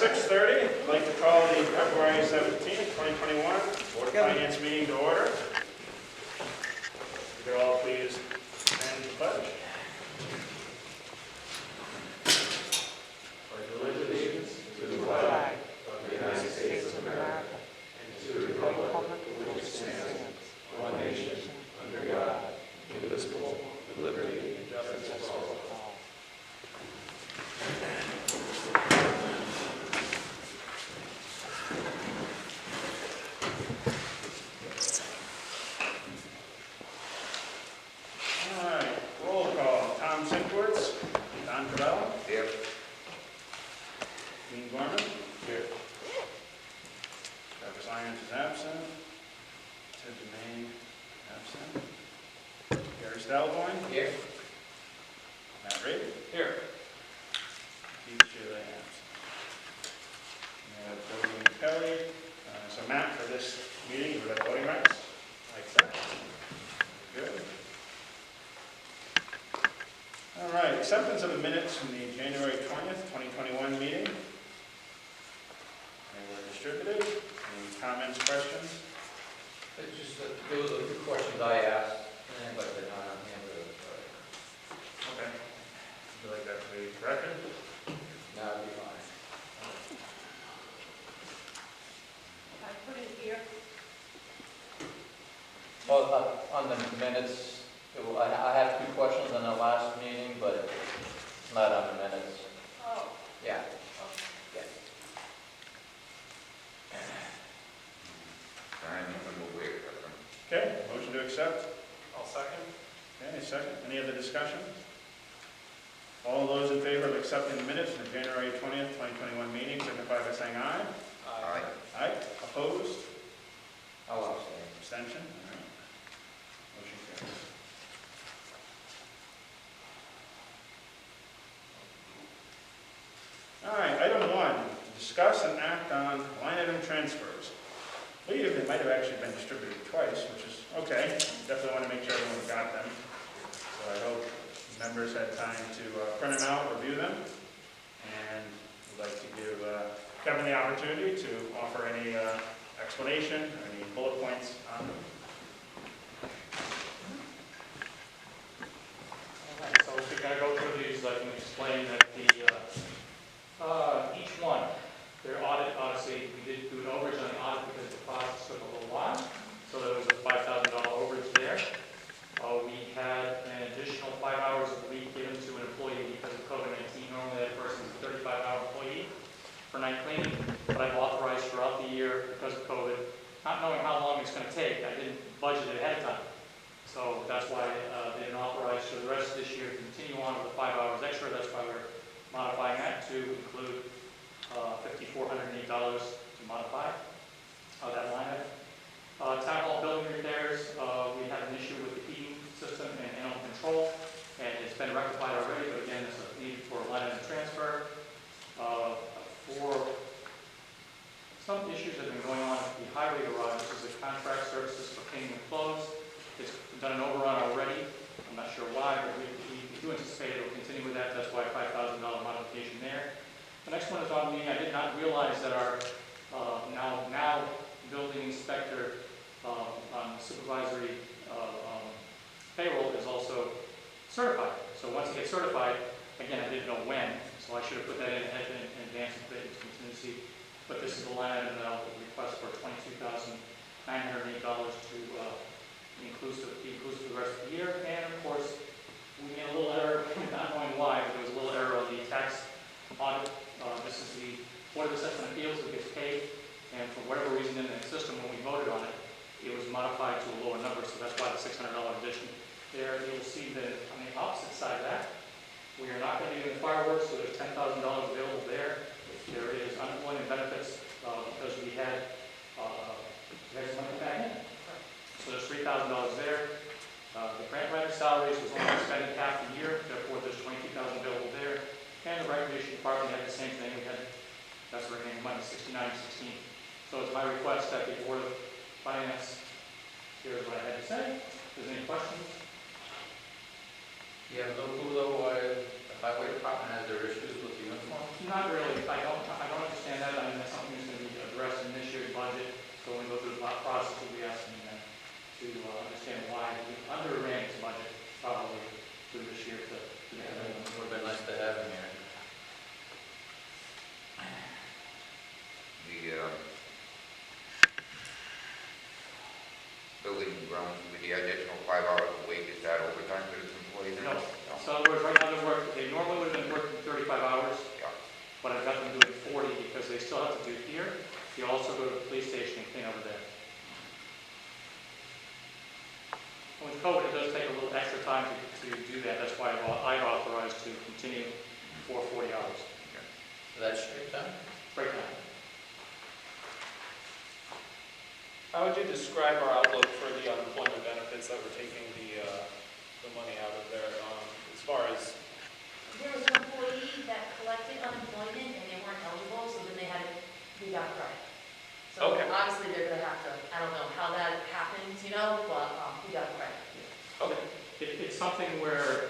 6:30. I'd like to call the February 17th, 2021 Board of Finance meeting to order. If you're all please stand to the pledge. Pledge allegiance to the flag of the United States of America and to the republic for which it stands, one nation, under God, indivisible, with liberty and justice for all. Here. Matt Reed? Here. Keith Shirley absent. Billy and Kelly. So Matt, for this meeting, you have voting rights? Like that. Good. All right, acceptance of the minutes from the January 20th, 2021 meeting. They were distributed. Any comments, questions? It's just that there was a few questions I asked, but they're not on hand. Okay. Would you like that to be corrected? That would be fine. I put it here. Well, on the minutes, I had a few questions on the last meeting, but not on the minutes. Oh. Yeah. Yeah. Okay, motion to accept. I'll second. Okay, second. Any other discussion? All those in favor of accepting the minutes from the January 20th, 2021 meeting, signify by saying aye. Aye. Aye. Opposed? I'll abstain. Abstention? All right. Motion carries. All right, item 1, discuss and act on line item transfers. I believe they might have actually been distributed twice, which is okay. Definitely want to make sure everyone got them. So I hope members had time to print them out, review them, and would like to give Kevin the opportunity to offer any explanation or any bullet points on them. All right, so if we're going to go through these, I can explain that each one, their audit, obviously, we did do an overage on the audit because the process took a little while. So there was a $5,000 overage there. We had an additional 5 hours a week given to an employee because of COVID-19. Normally that person is a 35-hour employee for night cleaning, but I've authorized throughout the year because of COVID, not knowing how long it's going to take. I didn't budget it ahead of time. So that's why they didn't authorize for the rest of this year to continue on with the 5 hours extra. That's why we're modifying that to include $5,408 to modify that line item. Town hall building repairs, we had an issue with the heating system and animal control, and it's been rectified already, but again, it's a need for a line item transfer. For some issues that have been going on at the highway garage, this is a contract services for cleaning and clothes. It's done an overrun already. I'm not sure why, but we do anticipate it will continue with that. That's why $5,000 modification there. The next one is on me. I did not realize that our now building inspector on supervisory payroll is also certified. So once he gets certified, again, I didn't know when, so I should have put that in ahead in advance of the contingency. But this is the line item that I'll request for $22,908 to be inclusive for the rest of the year. And of course, we made a little error, not knowing why, but there was a little error on the tax audit. This is the Board of Assessment Appeals that gets paid, and for whatever reason in the system when we voted on it, it was modified to a lower number, so that's why the $600 addition. There, you'll see that on the opposite side of that, we are not going to be doing fireworks, so there's $10,000 available there. There is unemployment benefits because we had some money back in. So there's $3,000 there. The grant writer salaries was only spending half the year, therefore there's $22,000 available there. And the recreation department had the same thing. We had, that's where it money, $69.16. So it's my request that the Board of Finance hears what I had to say. If there's any questions? You have no clue though why the highway department has their issues with the uniforms? Not really. I don't understand have them doing 40 because they still have to do here. You also go to the police station and clean over there. With COVID, it does take a little extra time to do that. That's why I authorized to continue for 40 hours. So that's straight time? Right now. How would you describe our outlook for the unemployment benefits that we're taking the money out of there, as far as? There was an employee that collected unemployment and they weren't eligible, so then we got credit. So Okay. obviously they're gonna have to, I don't know how that happens, you know, but we got credit. Okay. It's something where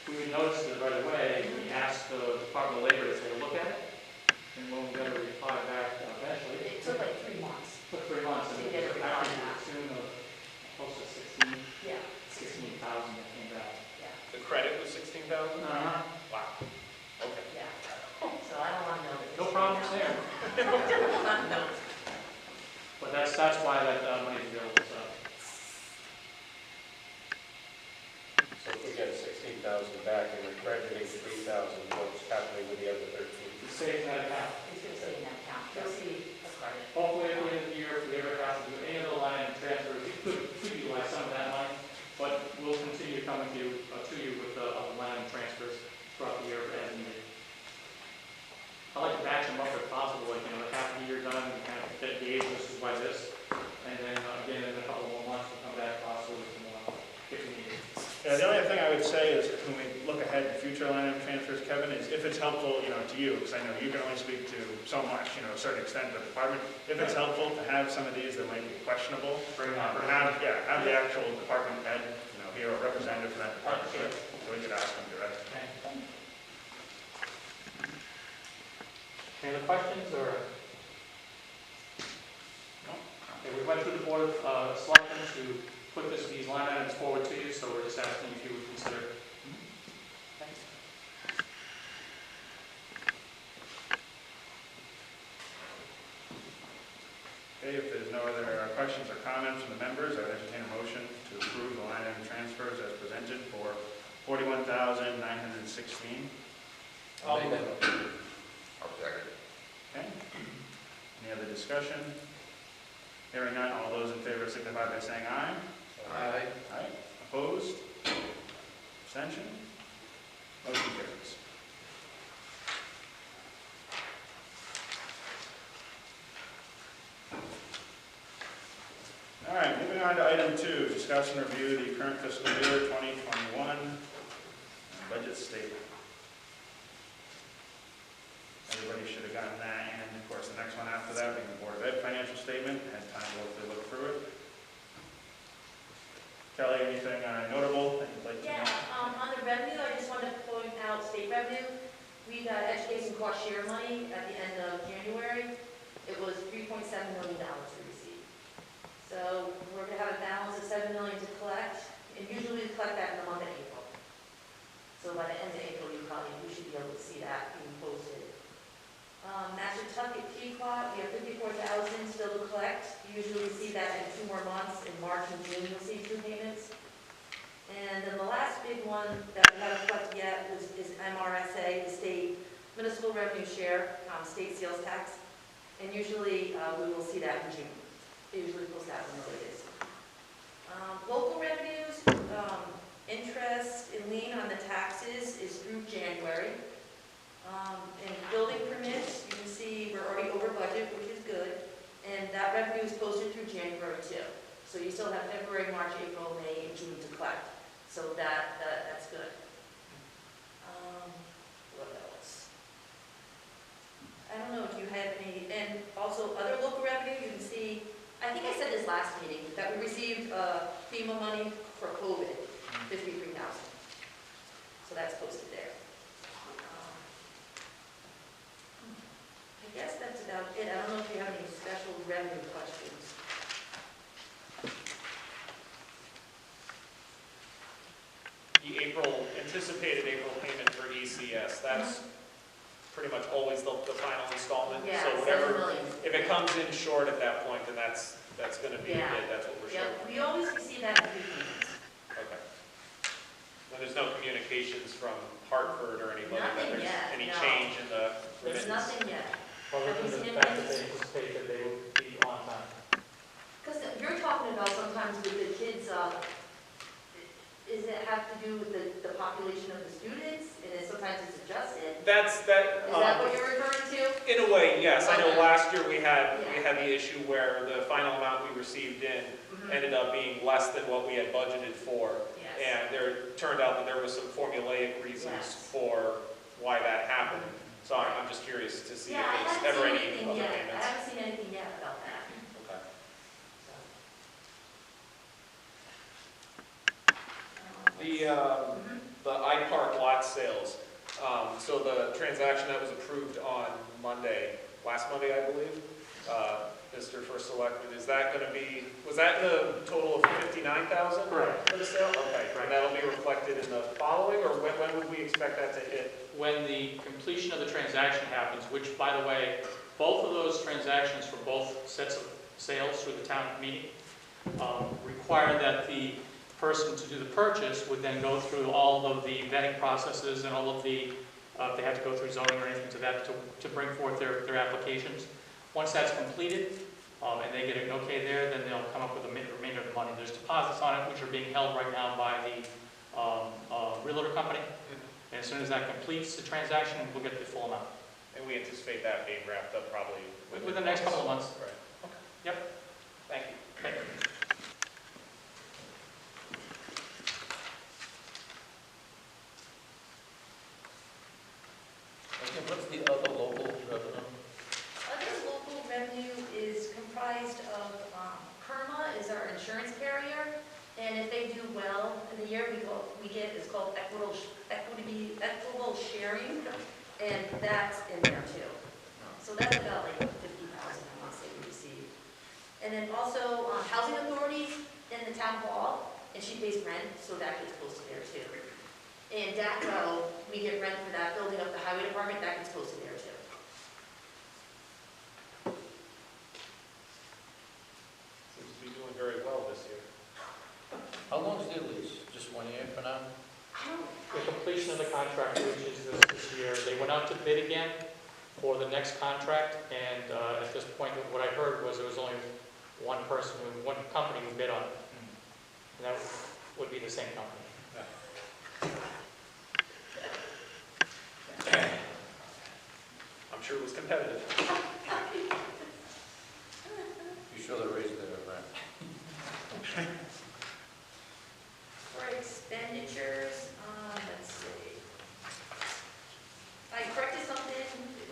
we would notice it right away. We asked the Department of Labor to take a look at it. And when we got a reply back eventually. It took like 3 months. Took 3 months. To And get a it was reply actually back. to the tune of close to 16,000 Yeah, that came back. yeah, The credit was 16,000? Uh-huh. Wow. Okay. yeah. So I don't wanna know that. No problems there. No. But that's why that money is available. So if we get 16,000 back and we're crediting 3,000, what's happening with the other 13? It's safe in that account. It's gonna stay in that account. You'll see a credit. Hopefully at the end of the year, if we ever have to do any other line item transfers, we could utilize some of that money. But we'll continue coming to you with other line item transfers throughout the year as needed. I like to batch them up if possible, like, half the year done, and kind of get gauge, this is why this. And then again, in a couple more months, we'll come back possibly with some more if we need it. Yeah, the only thing I would say is when we look ahead to future line item transfers, Kevin, is if it's helpful, to you, because I know you can only speak to so much, a certain extent of the department. If it's helpful to have some of these that might be questionable, Bring it on. or have the actual department head, here, a representative for that department, so we could ask them directly. Any other questions, or? No? Okay, we went through the board of selectmen to put these line items forward to you, so we're just asking if you would consider. Thanks. Okay, if there's no other questions or comments from the members, I would entertain a motion to approve the line item transfers as presented for $41,916. I'll move it. I'll second. Okay. Any other discussion? Hearing none, all those in favor signify by saying aye. Aye. Aye. Opposed? Abstention? Motion carries. All right, moving on to item 2, discuss and review the current fiscal year 2021 budget statement. Everybody should have gotten that, and of course the next one after that being the Board of Ed financial statement. Had time to look through it. Kelly, anything notable that you'd like to Yeah, know? on the revenue, I just wanted to point out state revenue. We got education cost share money at the end of January. It was $3.7 million we received. So we're going to have a balance of $7 million to collect, and usually we collect that in the month of April. So by the end of April, we should be able to see that being posted. Master Tucket Pequot, we have $54,000 still to collect. You usually see that in 2 more months. In March and June, you'll see 2 payments. And then the last big one that we haven't collected yet is MRSA, the state municipal revenue share, state sales tax. And usually we will see that in June. They usually post that when the date is. Local revenues, interest and lien on the taxes is through January. And building permits, you can see we're already over budget, which is good. And that revenue is posted through January too. So you still have February, March, April, May, and June to collect. So that's good. What else? I don't know if you had any, and also other local revenue, you can see, I think I said this last meeting, that we received FEMA money for COVID, $53,000. So that's posted there. I guess that's about it. I don't know if you have any special revenue questions. The anticipated April payment for ECS, that's pretty much always the final installment. Yeah, So $7 whatever, million. if it comes in short at that point, then that's going to be Yeah. it. That's what we're Yeah, showing. we always receive that in 3 payments. Okay. there's no communications from Hartford or anybody that Nothing there's yet, any no. change in the There's remittance? nothing yet. Other Have you than the seen fact that any? they anticipate that they will be on time. Because you're talking about sometimes with the kids, does it have to do with the population of the students? And then sometimes it's adjusted? That's, Is that what you're referring to? in a way, yes. I know Okay. last year we had Yeah. the issue where the final amount we received in Mhm. ended up being less than what we had budgeted for. Yes. And there turned out that there was some formulaic reasons Yes. for why that happened. So I'm just curious to see if Yeah, I there's haven't ever seen any anything other yet. I payments. haven't seen anything yet about that. Okay. Mhm. The iPark lot sales, so the transaction that was approved on Monday, last Monday, I believe, Mr. First Selectman, is that going to be, was that the total of $59,000? Correct. For the sale? Okay, Right. and that'll be reflected in the following, or when would we expect that to hit? When the completion of the transaction happens, which, by the way, both of those transactions for both sets of sales through the town meeting require that the person to do the purchase would then go through all of the vetting processes and all of the, if they had to go through zoning or anything to that, to bring forth their applications. Once that's completed, and they get an okay there, then they'll come up with the remainder of the money. There's deposits on it, which are being held right now by the realtor company. And as soon as that completes the transaction, we'll get the full amount. And we anticipate that being wrapped up probably Within the next couple of months. Right. Okay. Yep. Thank you. Okay. Okay, what's the other local revenue? Other local revenue is comprised of, PERMA is our insurance carrier, and if they do well in the year, we get, it's called equitable sharing, and that's in there too. So that's about like 50,000, I want to say we receive. And then also, housing authorities in the town hall, and she pays rent, so that gets posted there too. And DACO, we get rent for that, building up the highway department, that gets posted there too. Seems to be doing very well this year. How long is their lease? Just 1 year for now? The completion of the contract, which is this year, they went out to bid again for the next contract, and at this point, what I heard was there was only one company who bid on it, and that would be the same company. I'm sure it was competitive. You sure they raised their rent? For expenditures, let's see. I corrected something,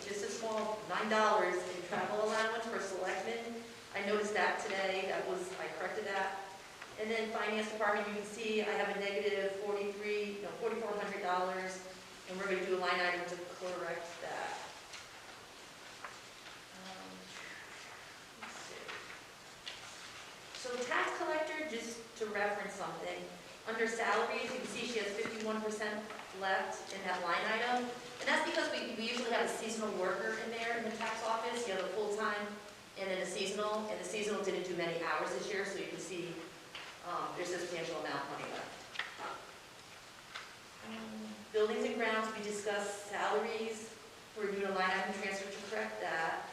just a small $9 in travel allowance for selectmen. I noticed that today, I corrected that. And then finance department, you can see I have a negative $4,400, and we're gonna do a line item to correct that. Let's see. So tax collector, just to reference something, under salaries, you can see she has 51% left in that line item. And that's because we usually have a seasonal worker in there in the tax office. You have a full-time and then a seasonal. And the seasonal didn't do many hours this year, so you can see there's a substantial amount of money left. Buildings and grounds, we discussed salaries. We're doing a line item transfer to correct that.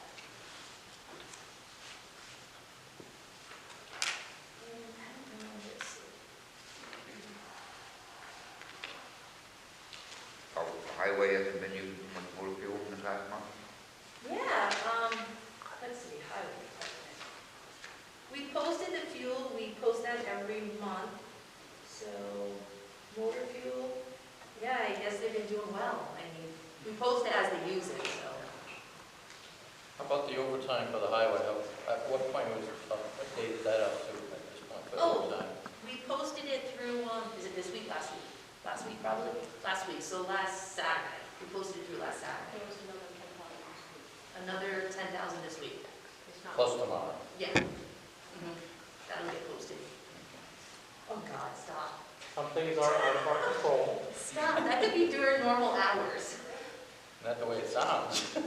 Highway hasn't been using much motor fuel in the past month? Yeah, let's see, highway department. We posted the fuel, we post that every month. So, motor fuel, yeah, I guess they've been doing well. I mean, we post it as they use it, so. How about the overtime for the highway? At what point was, what date is that up to at this point for the Oh. overtime? We posted it through, is it this week, last week? Last week, probably? Last week, so last Saturday. We posted it through last Saturday. Another 10,000 this week. Plus tomorrow. Yeah. That'll get posted. Oh, God, stop. Some things are out of our control. Stop, that could be during normal hours. Not the way it sounds. You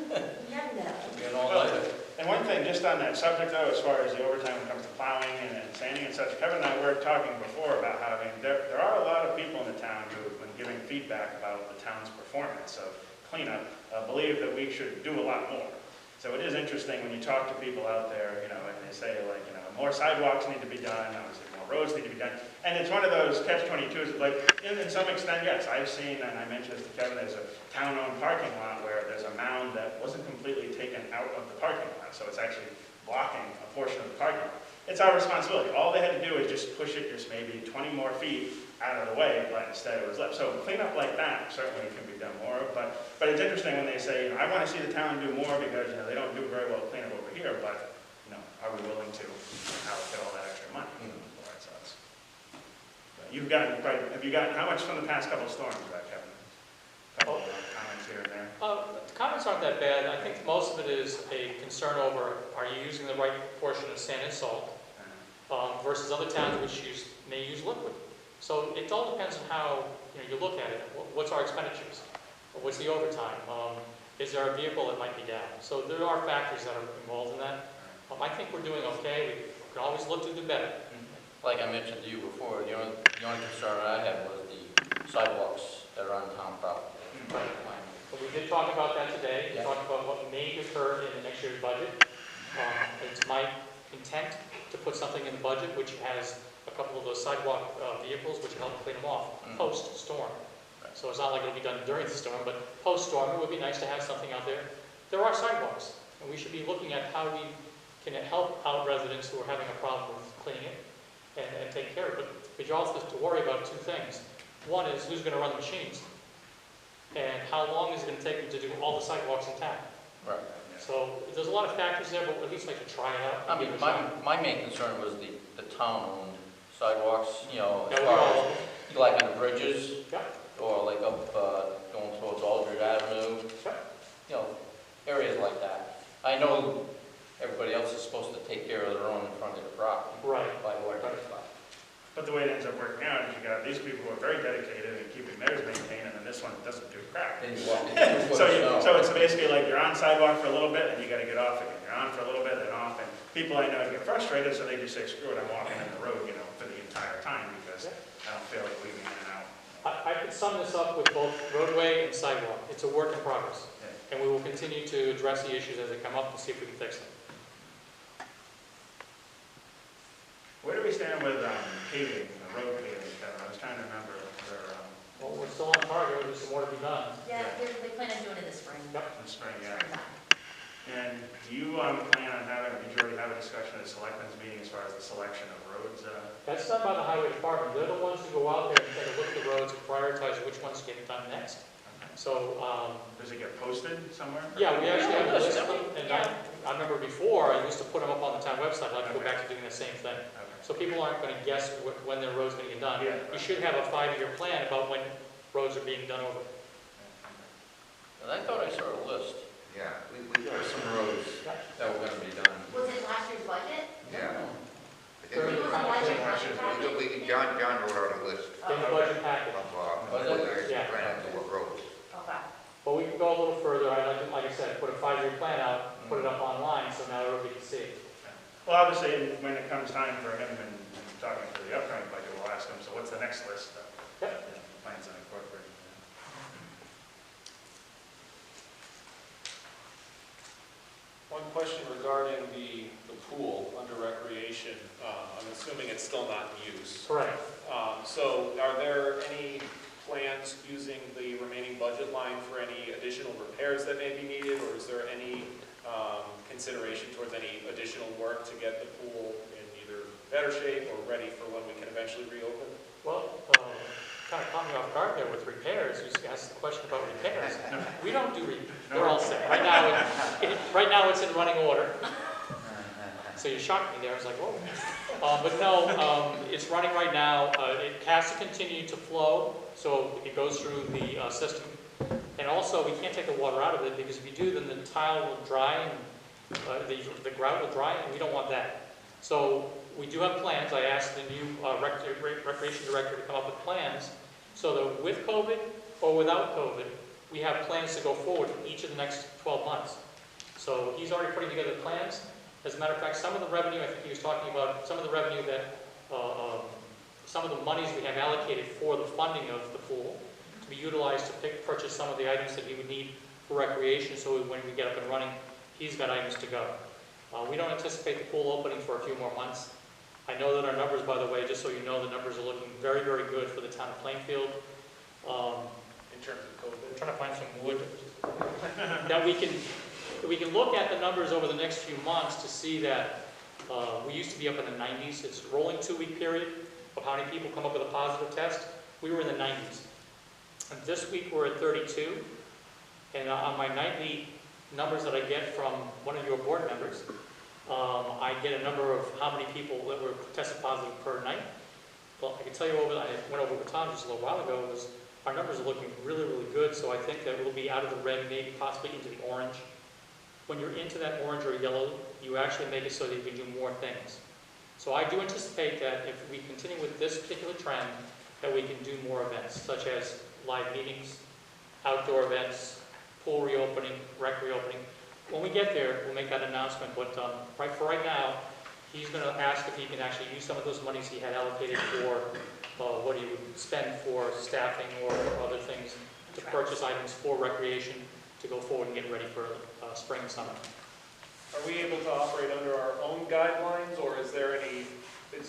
never know. Be an all-nighter. And one thing, just on that subject though, as far as the overtime when it comes to plowing and sanding and such, Kevin and I were talking before about having, there are a lot of people in the town who, when giving feedback about the town's performance of cleanup, believe that we should do a lot more. So it is interesting when you talk to people out there, you know, and they say like, you know, more sidewalks need to be done, obviously more roads need to be done. And it's one of those catch-22s, like, in some extent, yes, I've seen, and I mentioned this to Kevin, there's a town-owned parking lot where there's a mound that wasn't completely taken out of the parking lot, so it's actually blocking a portion of the parking lot. It's our responsibility. All they had to do is just push it just maybe 20 more feet out of the way, but instead it was left. So cleanup like that certainly can be done more of, but it's interesting when they say, you know, I want to see the town do more because, you know, they don't do very well cleanup over here, but, you know, are we willing to allocate all that extra money for it? So it's, you've gotten quite, have you gotten, how much from the past couple of storms, Kevin? Couple of comments here and there. The comments aren't that bad. I think most of it is a concern over, are you using the right proportion of sand and salt versus other towns which may use liquid. So it all depends on how you look at it. What's our expenditures? What's the overtime? Is there a vehicle that might be down? So there are factors that are involved in that. I think we're doing okay. We can always look to do better. Like I mentioned to you before, the only concern I had was the sidewalks that are on town property. But we did talk about that today. We talked about what may occur in the next year's budget. It's my intent to put something in the budget which has a couple of those sidewalk vehicles which help clean them off post-storm. So it's not like it'll be done during the storm, but post-storm it would be nice to have something out there. There are sidewalks, and we should be looking at how we can help out residents who are having a problem with cleaning it and take care of it. But you also have to worry about two things. One is who's going to run the machines, and how long is it going to take them to do all the sidewalks in town. Right. So there's a lot of factors there, but at least like to try it out. I mean, my main concern was the town-owned sidewalks, you know, as Yeah, far as, like on the bridges, Yeah. or like up going towards Aldridge Avenue, Yeah. you know, areas like that. I know everybody else is supposed to take care of their own in front of the property. Right. By ordinance. But the way it ends up working out is you got these people who are very dedicated in keeping theirs maintained, and then this one doesn't do crap. Then you walk into So it's basically like you're on sidewalk for a little bit, and you got to get off again. You're on for a little bit, then off, and people I know get frustrated, so they just say, screw it, I'm walking in the road, you know, for the entire time, because I don't feel like weaving in and out. I could sum this up with both roadway and sidewalk. It's a work in progress. And we will continue to address the issues as they come up and see if we can fix them. Where do we stand with paving, road paving, Kevin? I was trying to remember where, Well, we're still on target. There's some more to be done. Yeah, they plan on doing it this spring. Yep. in the spring, yeah. Springtime. And do you plan on having, or did you already have a discussion at the selectmen's meeting as far as the selection of roads? That's done by the highway department. They're the ones who go out there and take a look at the roads and prioritize which ones get done next. So, Does it get posted somewhere? yeah, we actually have a list of them. And I remember before, I used to put them up on the town website. I'd like to go back to doing the same thing. So people aren't going to guess when their road's going to get done. Yeah. You should have a 5-year plan about when roads are being done over. And I thought I saw a list. Yeah, There were some roads that were going to be done. Was it last year's budget? yeah. It was a budget package. John wrote out a list In the budget package. of Was what it? they're Yeah. planning to do with roads. Okay. But we can go a little further. I'd like I said, put a 5-year plan out, put it up online, so now everybody can see it. Well, obviously, when it comes time for him and talking for the upcoming budget, we'll ask him, so what's the next list? Yep. Plans on incorporating. One question regarding the pool under recreation. I'm assuming it's still not in use. Correct. So are there any plans using the remaining budget line for any additional repairs that may be needed, or is there any consideration towards any additional work to get the pool in either better shape or ready for when we can eventually reopen? Well, kind of caught me off guard there with repairs. You asked the question about repairs. We don't do repairs. They're all set. Right now it's in running order. So you shocked me there. I was like, whoa. But no, it's running right now. It has to continue to flow, so it goes through the system. And also, we can't take the water out of it, because if you do, then the tile will dry and the grout will dry, and we don't want that. So we do have plans. I asked the new recreation director to come up with plans, so that with COVID or without COVID, we have plans to go forward for each of the next 12 months. So he's already putting together plans. As a matter of fact, some of the revenue, I think he was talking about, some of the revenue that, some of the monies we have allocated for the funding of the pool to be utilized to purchase some of the items that he would need for recreation, so when we get up and running, he's got items to go. We don't anticipate the pool opening for a few more months. I know that our numbers, by the way, just so you know, the numbers are looking very, very good for the town of Plainfield. In terms of COVID? I'm trying to find some wood. Now we can look at the numbers over the next few months to see that we used to be up in the 90s. It's a rolling 2-week period of how many people come up with a positive test. We were in the 90s. And this week we're at 32. And on my nightly numbers that I get from one of your board members, I get a number of how many people that were tested positive per night. Well, I can tell you I went over with Tom just a little while ago, was our numbers are looking really, really good, so I think that we'll be out of the red, maybe possibly into the orange. When you're into that orange or yellow, you actually make it so that you can do more things. So I do anticipate that if we continue with this particular trend, that we can do more events, such as live meetings, outdoor events, pool reopening, rec reopening. When we get there, we'll make that announcement, but right now, he's going to ask if he can actually use some of those monies he had allocated for what he would spend for staffing or other things to purchase items for recreation to go forward and get ready for spring and summer. Are we able to operate under our own guidelines, or is there any,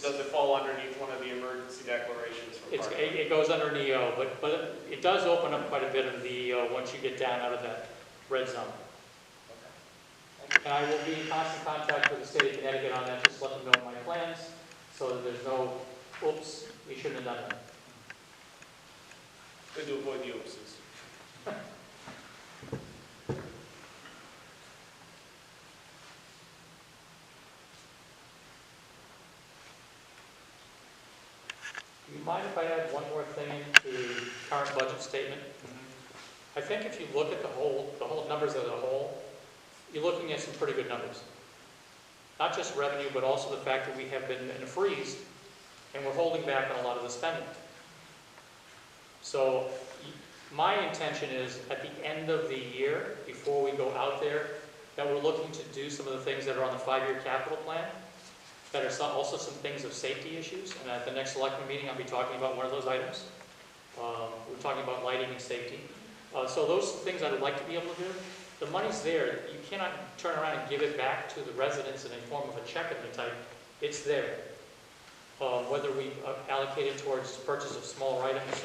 does it fall underneath one of the emergency declarations from Park? It goes under an EO, but it does open up quite a bit of the EO once you get down out of that red zone. And I will be in constant contact with the state of Connecticut on that, just let them know my plans, so that there's no, oops, we shouldn't have done that. Good to avoid the oopses. Do you mind if I add one more thing to the current budget statement? I think if you look at the whole numbers as a whole, you're looking at some pretty good numbers. Not just revenue, but also the fact that we have been in a freeze and we're holding back on a lot of the spending. So my intention is at the end of the year, before we go out there, that we're looking to do some of the things that are on the 5-year capital plan, that are also some things of safety issues. And at the next selectment meeting, I'll be talking about one of those items. We're talking about lighting and safety. So those things I would like to be able to do. The money's there. You cannot turn around and give it back to the residents in a form of a check of any type. It's there. Whether we allocate it towards purchase of smaller items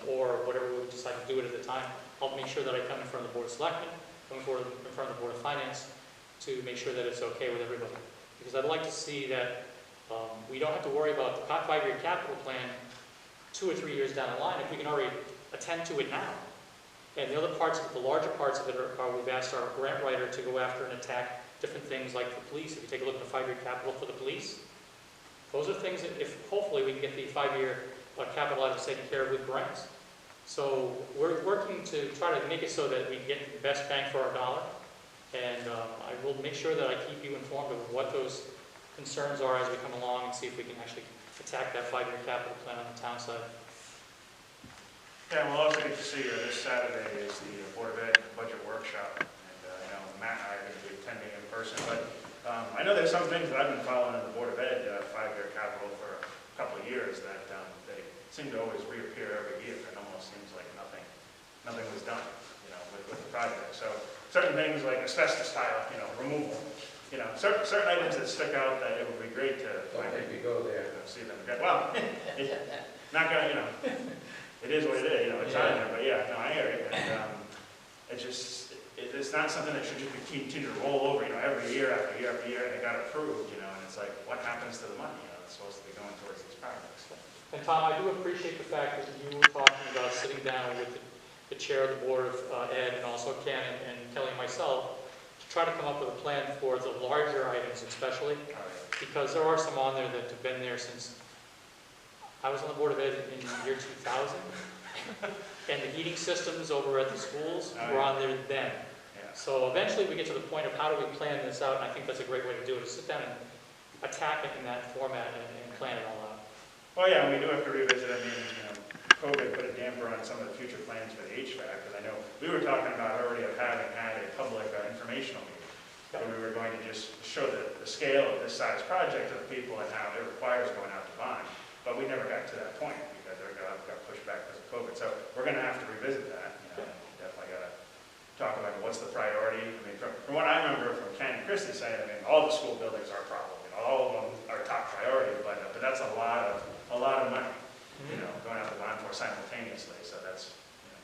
or whatever we decide to do it at the time, I'll make sure that I come in front of the Board of Selectmen, come in front of the Board of Finance to make sure that it's okay with everybody. Because I'd like to see that we don't have to worry about the 5-year capital plan 2 or 3 years down the line if we can already attend to it now. And the other parts, the larger parts of it are we've asked our grant writer to go after and attack different things like the police. If you take a look at the 5-year capital for the police, those are things that if hopefully we can get the 5-year capital items taken care of with grants. So we're working to try to make it so that we get the best bang for our dollar. And I will make sure that I keep you informed of what those concerns are as we come along and see if we can actually attack that 5-year capital plan on the town side. Yeah, and we'll also get to see this Saturday is the Board of Ed budget workshop. And I know Matt and I are going to be attending in person, but I know there's some things that I've been following in the Board of Ed 5-year capital for a couple of years that they seem to always reappear every year. It almost seems like nothing was done, with the project. So certain things like asbestos tile, removal, certain items that stick out that it would be great to Don't make me go there. see them again. Well, not gonna, it is what it is, it's on there, but yeah, no, I hear it. And it's not something that should just be continue to roll over, every year after year after year, and it got approved, and it's like, what happens to the money, that's supposed to be going towards these projects. And Tom, I do appreciate the fact that you were talking about sitting down with the chair of the Board of Ed and also Ken and Kelly and myself to try to come up with a plan for the larger items especially, because there are some on there that have been there since I was on the Board of Ed in the year 2000, and the heating systems over at the schools were on there then. Yeah. So eventually we get to the point of how do we plan this out, and I think that's a great way to do it, is sit down and attack it in that format and plan it all out. Well, yeah, and we do have to revisit, COVID put a damper on some of the future plans for the HVAC, because I know we were talking about already having had a public informational meeting, where we were going to just show the the scale of this size project of the people and how it requires going out to bond. But we never got to that point because it got pushed back because of COVID. So we're going to have to revisit that. Definitely got to talk about what's the priority. I mean, from what I remember from Ken and Christie saying, I mean, all the school buildings are a problem. All of them are top priority, but that's a lot of money, going out to bond for simultaneously. So that's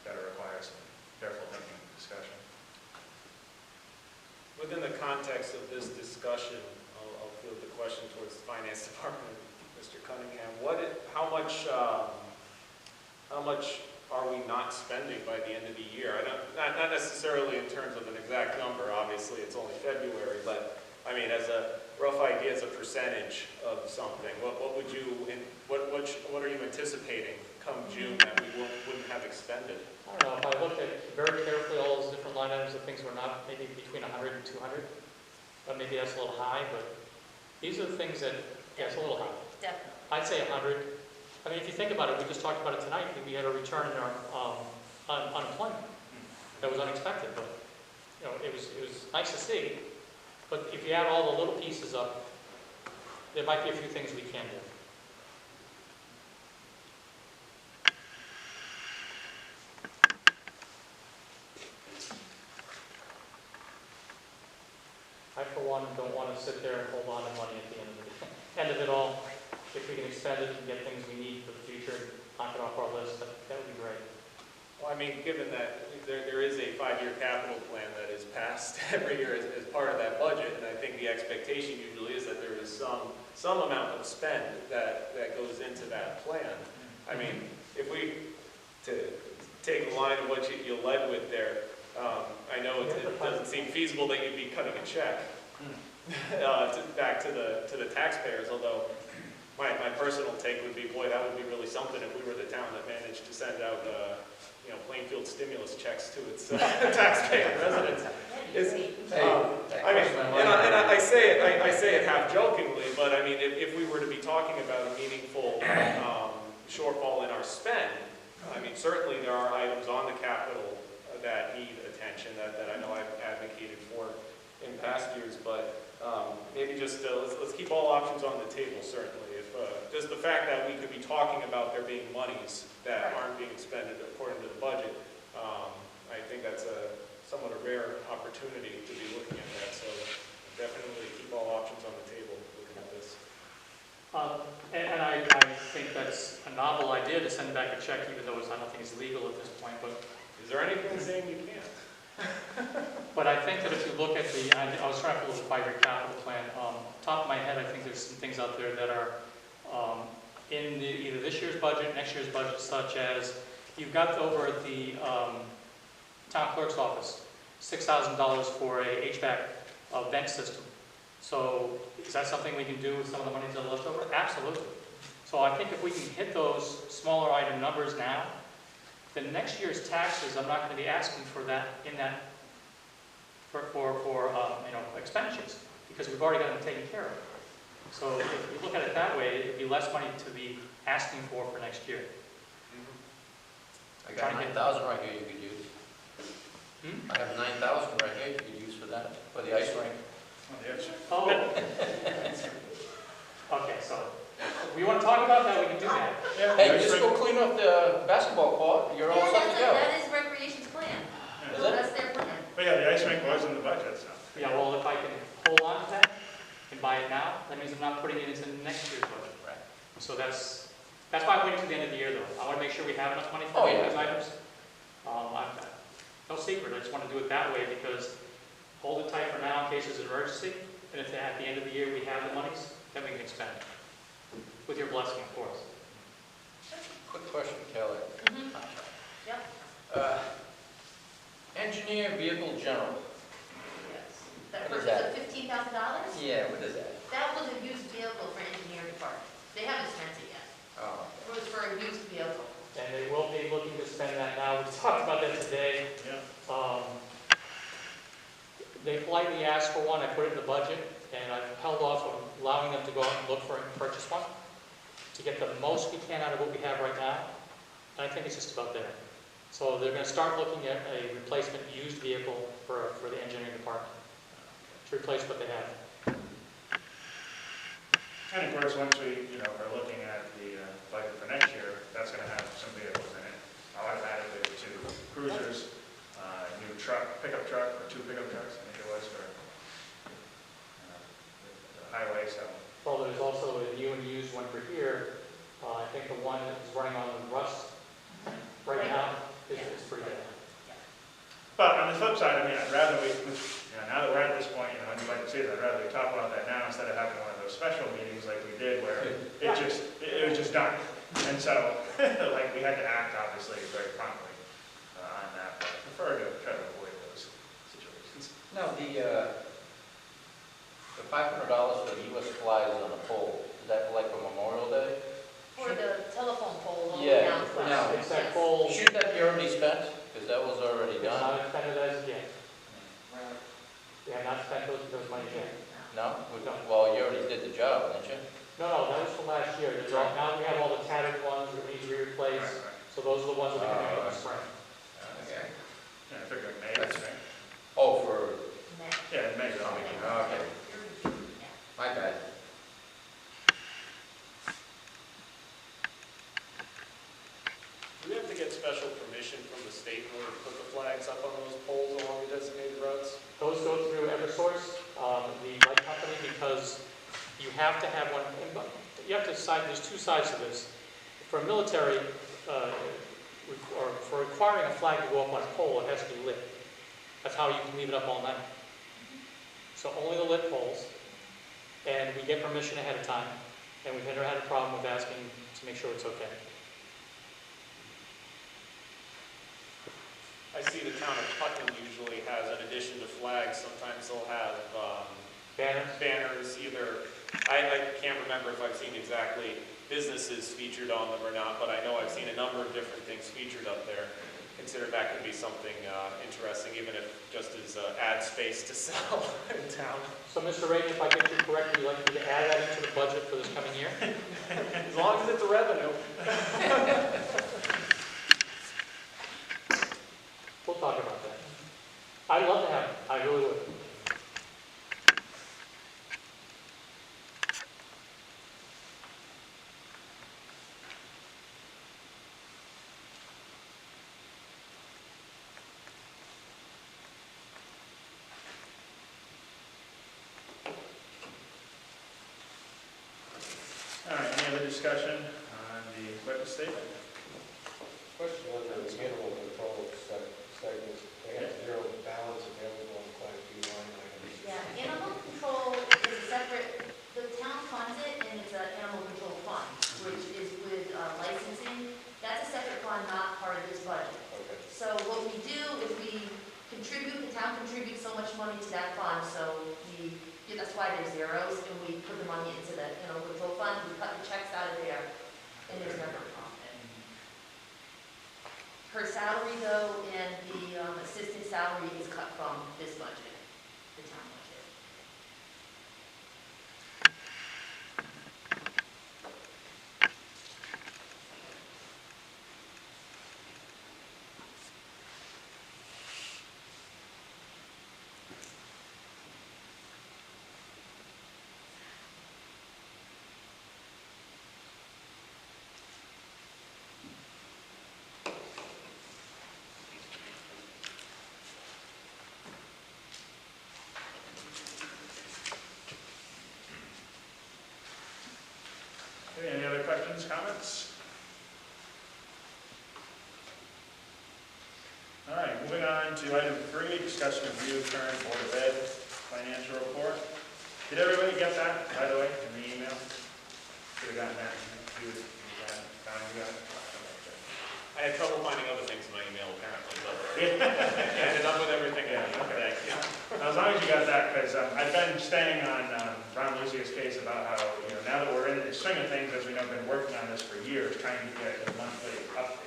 got to require some careful thinking and discussion. Within the context of this discussion, I'll field the question towards the finance department, Mr. Cunningham. How much are we not spending by the end of the year? Not necessarily in terms of an exact number. Obviously, it's only February, but I mean, as a rough idea, as a percentage of something, what are you anticipating come June that we wouldn't have expended? I don't know, if I looked at very carefully all those different line items, the things were not maybe between 100 and 200, but maybe that's a little high, but these are the things that, yeah, it's a little high. Definitely. I'd say 100. I mean, if you think about it, we just talked about it tonight, we had a return in our unemployment. That was unexpected, but it was nice to see. But if you add all the little pieces up, there might be a few things we can do. I, for one, don't want to sit there and hold on to money at the end of it all. If we can expend it and get things we need for the future, knock it off our list, that would be great. Well, I mean, given that there is a 5-year capital plan that is passed every year as part of that budget, and I think the expectation usually is that there is some amount of spend that goes into that plan. I mean, if we, to take a line of what you led with there, I know it doesn't seem feasible that you'd be cutting a check back to the taxpayers, although my personal take would be, boy, that would be really something if we were the town that managed to send out Plainfield stimulus checks to its taxpaying residents. I mean, and I say it half jokingly, but I mean, if we were to be talking about a meaningful shortfall in our spend, I mean, certainly there are items on the capital that need attention that I know I've advocated for in past years, but maybe just let's keep all options on the table, certainly. If just the fact that we could be talking about there being monies that aren't being expended according to the budget, I think that's somewhat a rare opportunity to be looking at that. So definitely keep all options on the table looking at this. And I think that's a novel idea to send back a check, even though I don't think it's legal at this point. But is there anything saying you can't? But I think that if you look at I was trying to look at the 5-year capital plan. Top of my head, I think there's some things out there that are in either this year's budget, next year's budget, such as you've got over at the town clerk's office, $6,000 for a HVAC vent system. So is that something we can do with some of the money that are left over? Absolutely. So I think if we can hit those smaller item numbers now, then next year's taxes, I'm not going to be asking for that for expenditures, because we've already got them taken care of. So if we look at it that way, it'd be less money to be asking for next year. I got 9,000 right here you could use. I have 9,000 right here you could use for that, for the ice rink. Oh. Okay, so if we want to talk about that, we can do that. Hey, just go clean up the basketball court, you're all set to go. That is Recreation's plan. Is So it? that's their plan. But yeah, the ice rink was in the budget, so. Yeah, well, if I can hold on to that and buy it now, that means I'm not putting it into next year's budget. Right. So that's why I'm waiting to the end of the year, though. I want to make sure we have enough money for Oh, all yeah. these items. No secret, I just want to do it that way because hold it tight for now in case there's an emergency, and if at the end of the year we have the monies, then we can expend it. With your blessing, of course. Quick question, Kelly. Yep. Engineer vehicle general. Yes. That What is purchase of $15,000? Yeah, what is that? That was a used vehicle for engineering department. They haven't spent it yet. Oh, It was for a used vehicle. And they will be looking to spend that now. We talked about that today. Yeah. They politely asked for one. I put it in the budget, and I've held off on allowing them to go out and look for and purchase one to get the most we can out of what we have right now. And I think it's just about there. So they're going to start looking at a replacement used vehicle for the engineering department to replace what they have. And of course, once we, are looking at the budget for next year, that's going to have some vehicles in it. Automatically, 2 cruisers, new pickup truck, or 2 pickup trucks, I think it was, for the highway, so. Well, there's also a new and used one for here. I think the one that's running on rust right now is pretty good. But on the flip side, I mean, I'd rather now that we're at this point, and you'd like to see that, I'd rather we talk about that now instead of having one of those special meetings like we did where it was just done. And so, like, we had to act, obviously, very promptly on that, but I prefer to try to avoid those situations. No, the $500 for the US flags on the pole, is that like for Memorial Day? For the telephone pole all the way down. Yeah, It's that full, Shouldn't that be already spent? Because that was already it's done. not expended as of yet. We have not spent those money yet. No? No. Well, you already did the job, didn't you? No, that was from last year. Now we have all the tattered ones that need to be replaced. So those are the ones that we're going to do in the spring. Okay. Yeah, I figure May, right? Oh, for, Yeah, May. okay, my bad. Do we have to get special permission from the state in order to put the flags up on those poles along the designated routes? Those go through Eversource, the light company, because you have to have one, you have to decide, there's 2 sides to this. For a military, or for requiring a flag to go up on a pole, it has to be lit. That's how you can leave it up all night. So only the lit poles, and we get permission ahead of time, and we've never had a problem with asking to make sure it's okay. I see the town of Putnam usually has, in addition to flags, sometimes they'll have banners, either, I can't remember if I've seen exactly businesses featured on them or not, but I know I've seen a number of different things featured up there. Consider that could be something interesting, even if just as ad space to sell in town. So Mr. Ray, if I get you correct, would you like me to add that into the budget for this coming year? As long as it's a revenue. We'll talk about that. I'd love to have it. I really would. All right, any other discussion on the budget statement? Question on the animal control segments, they have 0 balance available on quite a few line items. Yeah, animal control is a separate, the town funds it, and it's an animal control fund, which is with licensing. That's a separate fund, not part of this budget. Okay. So what we do is we contribute, the town contributes so much money to that fund, so that's why there's zeros, and we put the money into the animal control fund, we cut the checks out of there, and there's never a profit. Her salary though, and the assistant salary is cut from this budget, the town budget. Okay, any other questions, comments? All right, moving on to item 3, discussion review current Board of Ed financial report. Did everybody get that, by the way, in the email? Should have gotten that. You got it? Found you got it? I had trouble finding other things in my email apparently, but I ended up with everything. Yeah, okay. Thank you. As long as you got that, because I've been staying on Ron Lucia's case about how, now that we're in the swing of things, as we know, been working on this for years, trying to get a monthly update.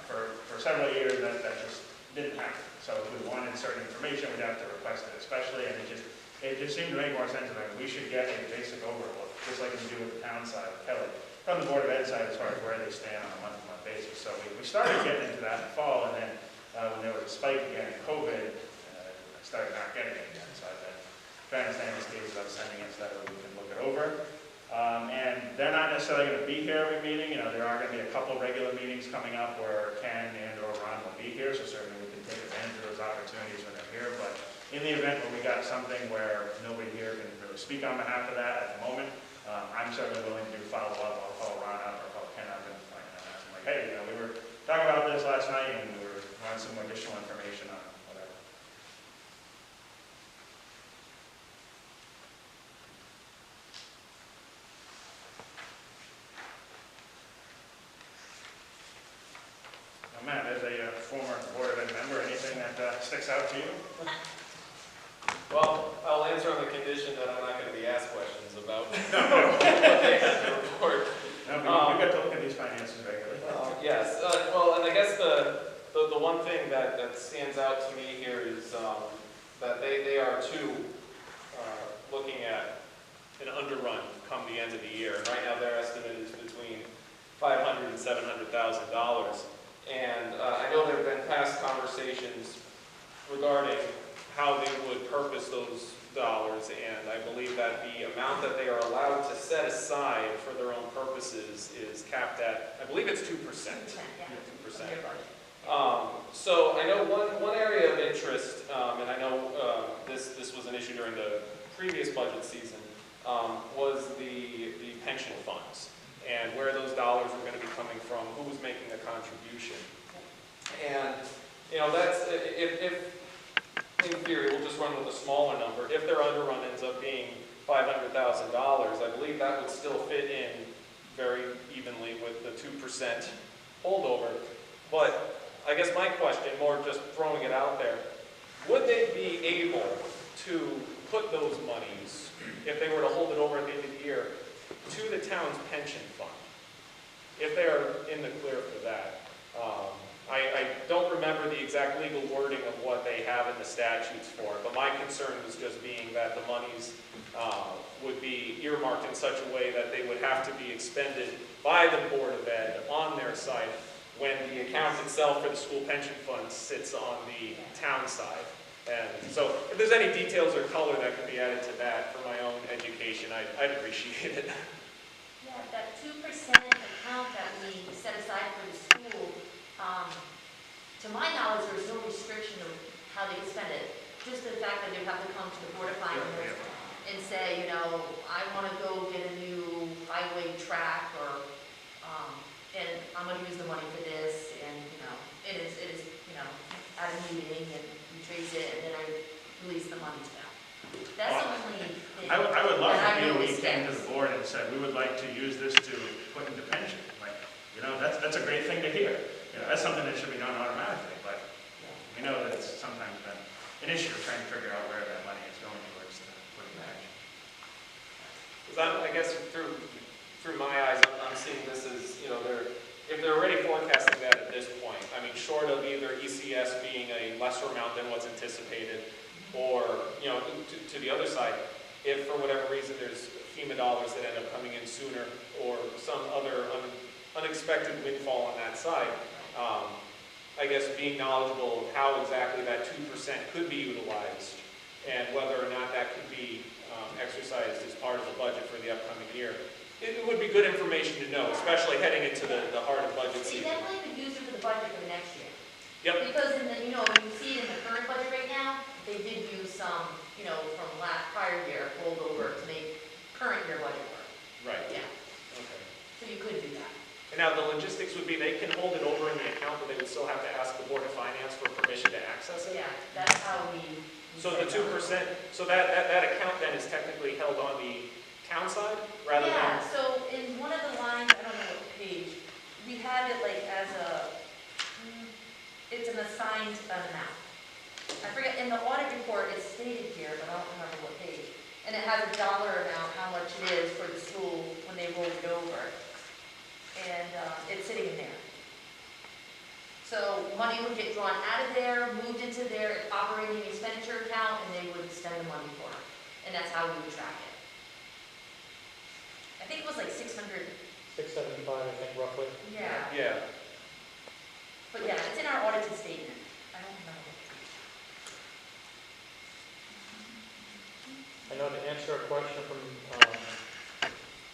For several years, that just didn't happen. So if we wanted certain information, we'd have to request it, especially, and it just seemed to make more sense that we should get a basic overlook, just like we do with the town side of Kelly, from the Board of Ed side as far as where they stand on a month-to-month basis. So we started getting into that in the fall, and then when there was a spike again in COVID, I started not getting it again. So I've been trying to stay in this case about sending it so that we can look it over. necessarily going to be here every meeting. You know, there are going to be a couple regular meetings coming up where Ken and or Ron will be here, so certainly we can take advantage of those opportunities when they're here. But in the event where we got something where nobody here can really speak on behalf of that at the moment, I'm certainly willing to do follow-up. I'll call Ron up or call Ken up and ask him, like, hey, you know, we were talking about this last night and we were wanting some additional information on whatever. Now, Matt, as a former Board of Ed member, anything that sticks out to you? Well, I'll answer on the condition that I'm not going to be asked questions about what they have to report. No, but you get to look at these finances regularly. Yes, well, and I guess the one thing that stands out to me here is that they are too looking at an underrun come the end of the year. Right now, their estimate is between $500,000 and $700,000. And I know there have been past conversations regarding how they would purpose those dollars, and I believe that the amount that they are allowed to set aside for their own purposes is capped at, I believe it's 2%. 2%, yeah. 2%. Your budget. So I know one area of interest, and I know this was an issue during the previous budget season, was the pension funds and where those dollars were going to be coming from, who was making a contribution. And, you know, that's, if in theory, we'll just run with a smaller number. If their underrun ends up being $500,000, I believe that would still fit in very evenly with the 2% holdover. But I guess my question, more just throwing it out there, would they be able to put those monies, if they were to hold it over at the end of the year, to the town's pension fund, if they're in the clear for that? I don't remember the exact legal wording of what they have in the statutes for it, but my concern was just being that the monies would be earmarked in such a way that they would have to be expended by the Board of Ed on their side when the account itself for the school pension fund sits on the town side. And so if there's any details or color that can be added to that for my own education, I'd appreciate it. Yeah, that 2% account that we set aside for the school, to my knowledge, there's no restriction of how they spend it. Just the fact that they have to come to the Board of Finance and say, you know, I want to go get a new highway track, or, and I'm going to use the money for this, and, you know, it is, you know, at a meeting, and we trace it, and then I release the money to them. That's the only thing. I would love that if I we noticed came to that. the board and said, we would like to use this to put into pension. Like, you know, that's a great thing to hear. You know, that's something that should be done automatically, but we know that it's sometimes been an issue trying to figure out where that money is going towards to put in action. I guess through my eyes, I'm seeing this as, you know, if they're already forecasting that at this point, I mean, short of either ECS being a lesser amount than what's anticipated, or, you know, to the other side, if for whatever reason there's FEMA dollars that end up coming in sooner, or some other unexpected windfall on that side, I guess being knowledgeable of how exactly that 2% could be utilized, and whether or not that could be exercised as part of the budget for the upcoming year. It would be good information to know, especially heading into the heart of budget They season. definitely could use it for the budget for the next year. Yep. Because in the, you know, when you see it in the current budget right now, they did use some, you know, from prior year rolled over to make current year budget work. Right. Yeah, Okay. so you could do that. And now the logistics would be they can hold it over in the account, but they would still have to ask the Board of Finance for permission to access it? Yeah, that's how we. So the 2%, so that account then is technically held on the town side rather Yeah, than? so in one of the lines, I don't know what page, we have it like as it's an assigned amount. I forget, in the audit report, it's stated here, but I don't remember what page. And it has a dollar amount, how much it is for the school when they rolled it over. And it's sitting in there. So money would get drawn out of there, moved into their operating expenditure account, and they would spend the money for it. And that's how we would track it. I think it was like 600. 675, I think, roughly. Yeah. Yeah. But yeah, it's in our audited statement. I don't know. I know to answer a question from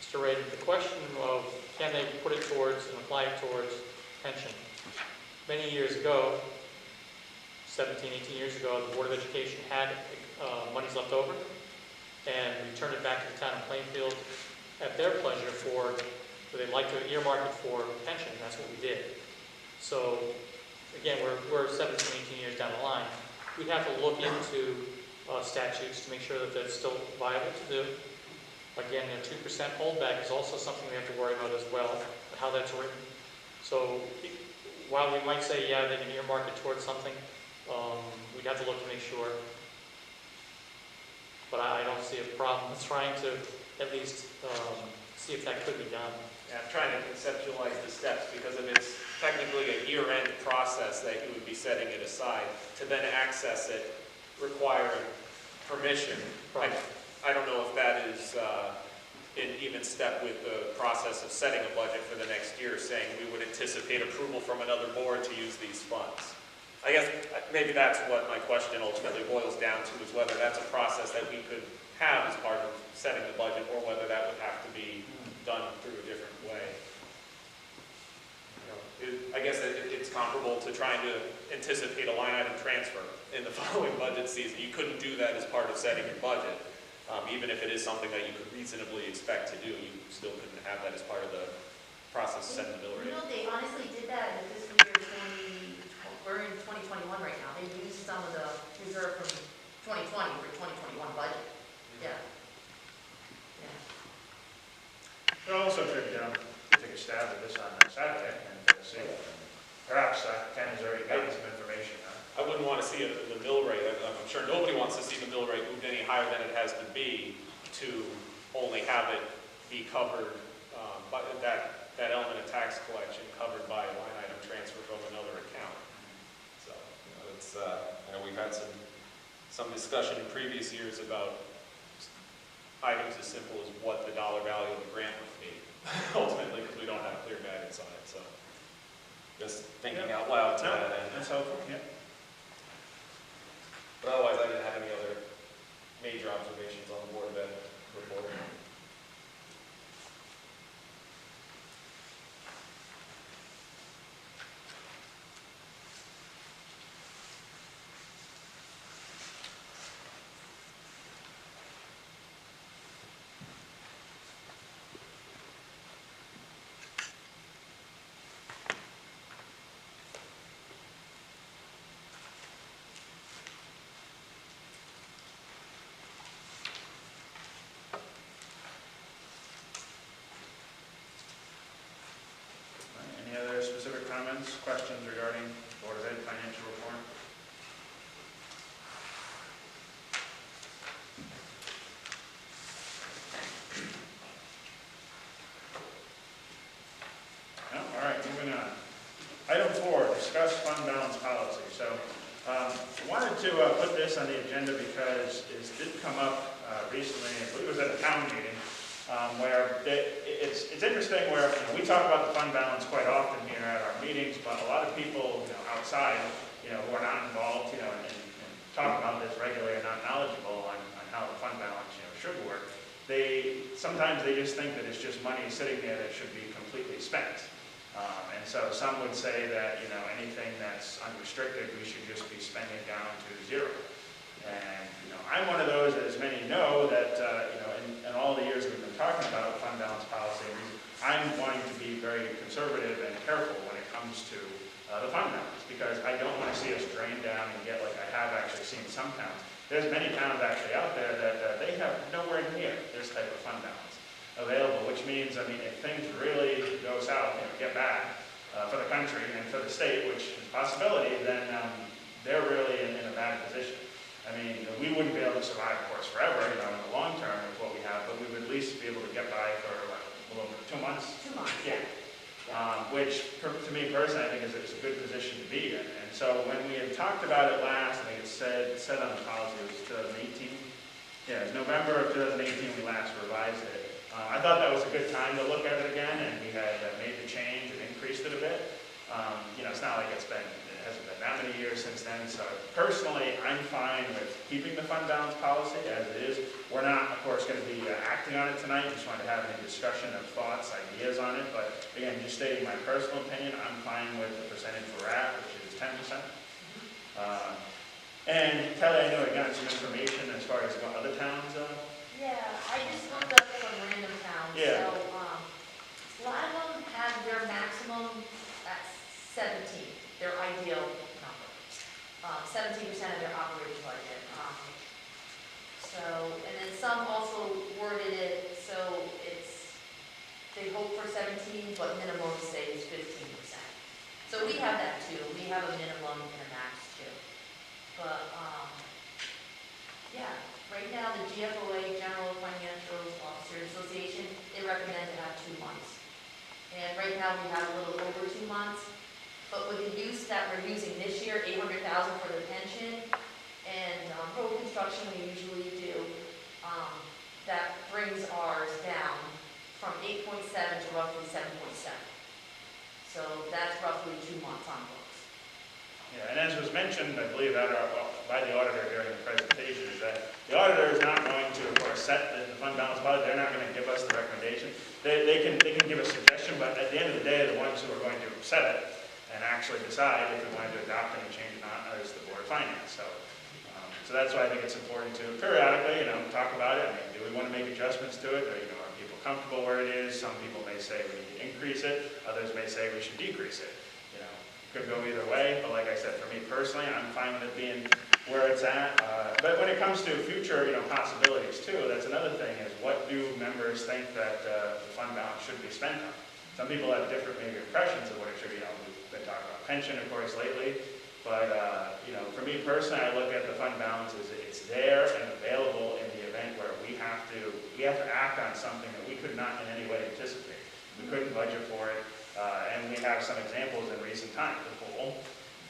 Mr. Mr. Ray, the question of can they put it towards and apply it towards pension? Many years ago, 17, 18 years ago, the Board of Education had monies left over and returned it back to the town of Plainfield at their pleasure for, they'd like to earmark it for pension. That's what we did. So again, we're 17, 18 years down the line. We'd have to look into statutes to make sure that that's still viable to do. Again, a 2% holdback is also something we have to worry about as well, how that's written. So while we might say, yeah, they can earmark it towards something, we'd have to look to make sure. But I don't see a problem with trying to at least see if that could be done. Yeah, I'm trying to conceptualize the steps, because if it's technically a year-end process that you would be setting it aside, to then access it requiring permission, Right. I don't know if that is in even step with the process of setting a budget for the next year, saying we would anticipate approval from another board to use these funds. I guess maybe that's what my question ultimately boils down to, is whether that's a process that we could have as part of setting the budget, or whether that would have to be done through a different way. I guess it's comparable to trying to anticipate a line item transfer in the following budget season. You couldn't do that as part of setting your budget. Even if it is something that you could reasonably expect to do, you still couldn't have that as part of the process of setting the mill rate. You know, they honestly did that in the fiscal year 20, we're in 2021 right now. They used some of the reserve from 2020 for 2021 budget. Yeah. Yeah. We'll also take a stab at this on Saturday and see. Perhaps Ken has already gotten some information. I wouldn't want to see the mill rate. I'm sure nobody wants to see the mill rate moved any higher than it has to be, to only have it be covered, but that element of tax collection covered by a line item transfer from another account. So, it's, we've had some discussion in previous years about items as simple as what the dollar value of the grant would be, ultimately, because we don't have clear guidance on it. So, just thinking out loud to that end. That's helpful, yeah. But otherwise, I didn't have any other major observations on the Board of Ed report. Any other specific comments, questions regarding Board of Ed financial report? No? All right, moving on. Item 4, discuss fund balance policy. So, I wanted to put this on the agenda because it did come up recently, I believe it was at a town meeting, where it's interesting where we talk about the fund balance quite often here at our meetings, but a lot of people outside who are not involved and talk about this regularly are not knowledgeable on how the fund balance should work. Sometimes they just think that it's just money sitting there that should be completely spent. And so some would say that anything that's unrestricted we should just be spending down to zero. And I'm one of those, as many know, that in all the years we've been talking about fund balance policy, I'm wanting to be very conservative and careful when it comes to the fund balance, because I don't want to see us drain down and get like I have actually seen some towns. There's many towns actually out there that they have nowhere near this type of fund balance available, which means, if things really go south, get bad for the country and for the state, which is a possibility, then they're really in a bad position. We wouldn't be able to survive, of course, forever, in the long term with what we have, but we would at least be able to get by for a little bit, 2 months. 2 months. Yeah. Which, to me personally, I think is a good position to be in. And so when we had talked about it last, I think it said on the policy, it was 2018. Yeah, it was November of 2018 we last revised it. I thought that was a good time to look at it again, and we had made the change and increased it a bit. It's not like it hasn't been that many years since then. So personally, I'm fine with keeping the fund balance policy as it is. We're not, of course, going to be acting on it tonight, just wanted to have any discussion of thoughts, ideas on it, but again, just stating my personal opinion, I'm fine with the percentage we're at, which is 10%. And Kelly, I know I got some information as far as what other towns, Yeah, I just looked up some random towns. Yeah. So, a lot of them have their maximum at 17, their ideal number. 17% of their operating budget. And then some also worded it so they hope for 17, but minimum say is 15%. So we have that too. We have a minimum and a max too. But, yeah, right now the GFOA, General Financial Officers Association, they recommend to have 2 months. And right now we have a little over 2 months, but with the use that we're using this year, $800,000 for the pension, and road construction we usually do, that brings ours down from 8.7 to roughly 7.7. So that's roughly 2 months on books. yeah, and as was mentioned, I believe by the auditor during the presentation, is that the auditor is not going to, of course, set the fund balance budget. They're not going to give us the recommendation. They can give a suggestion, but at the end of the day, the ones who are going to set it and actually decide if we want to adopt any change or not is the Board of Finance. So that's why I think it's important to periodically, talk about it. I mean, do we want to make adjustments to it? Or, are people comfortable where it is? Some people may say we need to increase it. Others may say we should decrease it. Could go either way, but like I said, for me personally, I'm fine with it being where it's at. But when it comes to future, possibilities too, that's another thing is what do members think that the fund balance should be spent on? Some people have different maybe impressions of what it should be. We've been talking about pension, of course, lately. But, for me personally, I look at the fund balance as it's there and available in the event where we have to act on something that we could not in any way anticipate. We couldn't budget for it. And we have some examples in recent times. The pool,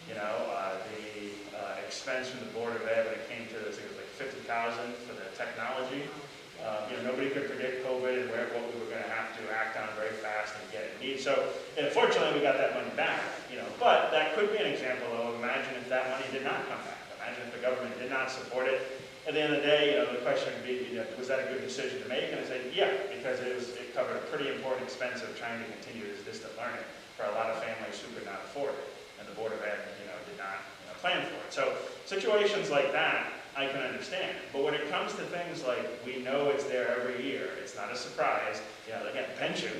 the expense from the Board of Ed when it came to this, it was like $50,000 for the technology. Nobody could predict COVID and what we were going to have to act on very fast and get it needed. So, fortunately, we got that money back. But that could be an example of imagine if that money did not come back. Imagine if the government did not support it. At the end of the day, the question would be, was that a good decision to make? And I said, yeah, because it covered a pretty important expense of trying to continue this distant learning for a lot of families who could not afford it. And the Board of Ed, did not plan for it. So situations like that, I can understand. But when it comes to things like we know it's there every year, it's not a surprise. Again, pension,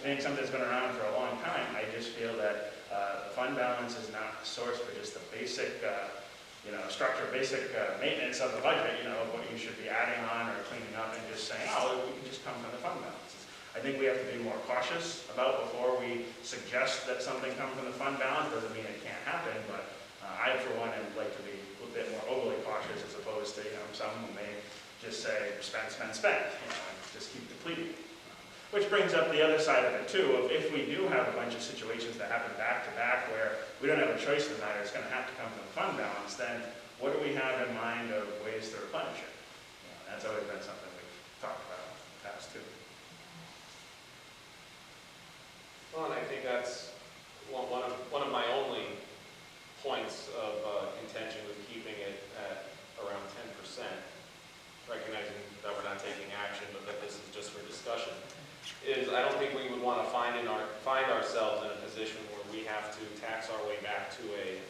being something that's been around for a long time, I just feel that the fund balance is not a source for just the basic structure, basic maintenance of the budget, what you should be adding on or cleaning up and just saying, oh, we can just come from the fund balances. I think we have to be more cautious about before we suggest that something come from the fund balance. Doesn't mean it can't happen, but I, for one, would like to be a little bit more overly cautious as opposed to, some who may just say, spend, and just keep depleting. Which brings up the other side of it too, of if we do have a bunch of situations that happen back to back where we don't have a choice in the matter, it's going to have to come from the fund balance, then what do we have in mind of ways to replenish it? That's always been something we've talked about in the past too. Well, and I think that's one of my only points of contention with keeping it at around 10%, recognizing that we're not taking action, but that this is just for discussion. Is I don't think we would want to find ourselves in a position where we have to tax our way back to a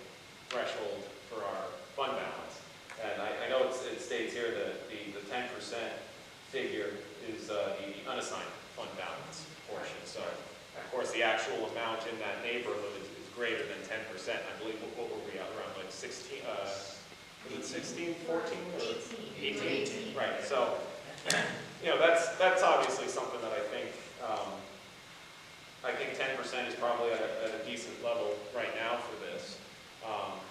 threshold for our fund balance. And I know it states here that the 10% figure is the unassigned fund balance portion. So, of course, the actual amount in that neighborhood is greater than 10%. I believe, what were we at, around like 16, was it 16, 14? 18. Right, so, that's obviously something that I think 10% is probably at a decent level right now for this.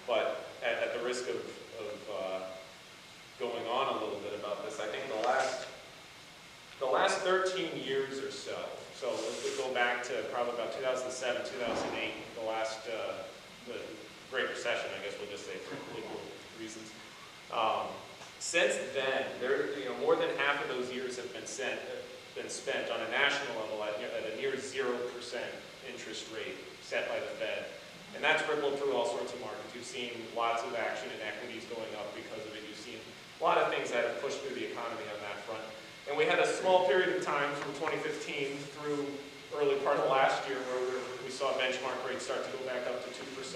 But at the risk of going on a little bit about this, I think the last 13 years or so let's go back to probably about 2007, 2008, the Great Recession, I guess we'll just say for political reasons. Since then, more than half of those years have been spent on a national level at a near 0% interest rate set by the Fed. And that's rippled through all sorts of markets. You've seen lots of action in equities going up because of it. You've seen a lot of things that have pushed through the economy on that front. And we had a small period of time from 2015 through early part of last year where we saw benchmark rates start to go back up to 2%.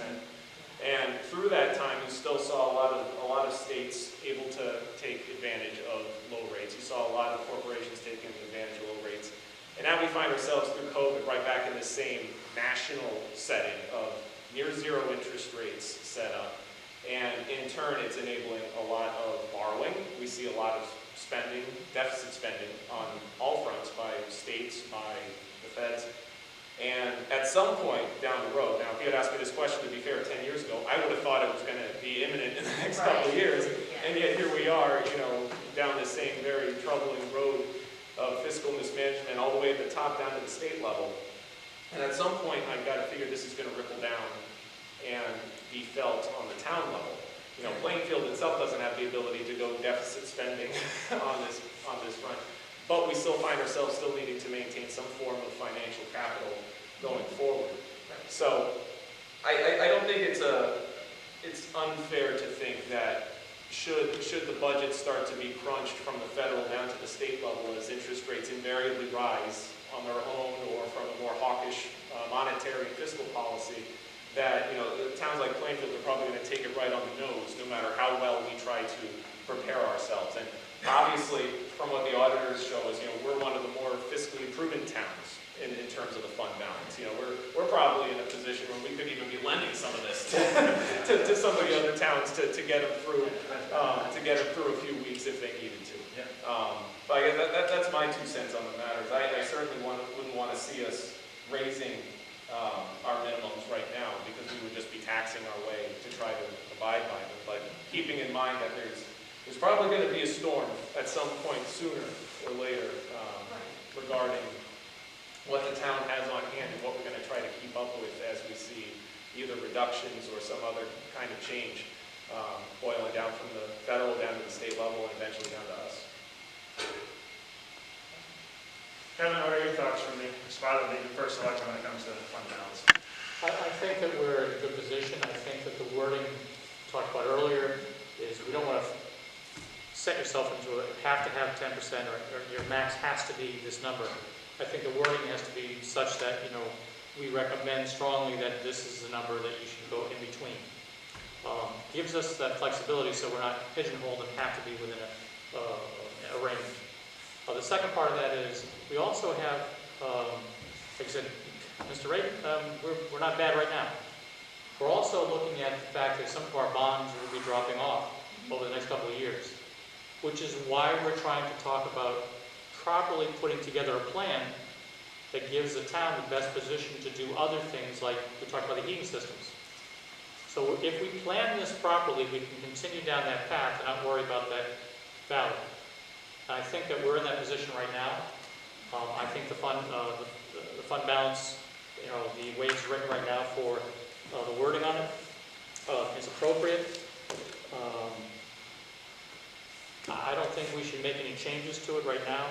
And through that time, you still saw a lot of states able to take advantage of low rates. You saw a lot of corporations taking advantage of low rates. And now we find ourselves through COVID right back in the same national setting of near zero interest rates set up. And in turn, it's enabling a lot of borrowing. We see a lot of spending, deficit spending on all fronts by states, by the feds. And at some point down the road, now if you had asked me this question, to be fair, 10 years ago, I would have thought it was going to be imminent in the next couple of years. And yet here we are, down the same very troubling road of fiscal mismanagement all the way at the top down to the state level. And at some point, I've got to figure this is going to ripple down and be felt on the town level. Plainfield itself doesn't have the ability to go deficit spending on this front. But we still find ourselves still needing to maintain some form of financial capital going forward. So I don't think it's unfair to think that should the budget start to be crunched from the federal down to the state level as interest rates invariably rise on their own or from a more hawkish monetary and fiscal policy, that towns like Plainfield are probably going to take it right on the nose no matter how well we try to prepare ourselves. And obviously, from what the auditors show us, we're one of the more fiscally prudent towns in terms of the fund balance. We're probably in a position where we could even be lending some of this to some of the other towns to get them through a few weeks if they needed to. But I guess that's my 2 cents on the matters. I certainly wouldn't want to see us raising our minimums right now because we would just be taxing our way to try to abide by them. But keeping in mind that there's probably going to be a storm at some point sooner or later regarding what the town has on hand and what we're going to try to keep up with as we see either reductions or some other kind of change boiling down from the federal down to the state level and eventually down to us. Kevin, what are your thoughts from the spot of the first election when it comes to fund balance? I think that we're in a good position. I think that the wording talked about earlier is we don't want to set yourself into it, have to have 10% or your max has to be this number. I think the wording has to be such that, we recommend strongly that this is the number that you should go in between. Gives us that flexibility so we're not pigeonholed and have to be within a range. The second part of that is we also have, like I said, Mr. Ray, we're not bad right now. We're also looking at the fact that some of our bonds will be dropping off over the next couple of years, which is why we're trying to talk about properly putting together a plan that gives the town the best position to do other things like we talked about the heating systems. So if we plan this properly, we can continue down that path and not worry about that valley. And I think that we're in that position right now. I think the fund balance, the way it's written right now for the wording on it is appropriate. I don't think we should make any changes to it right now.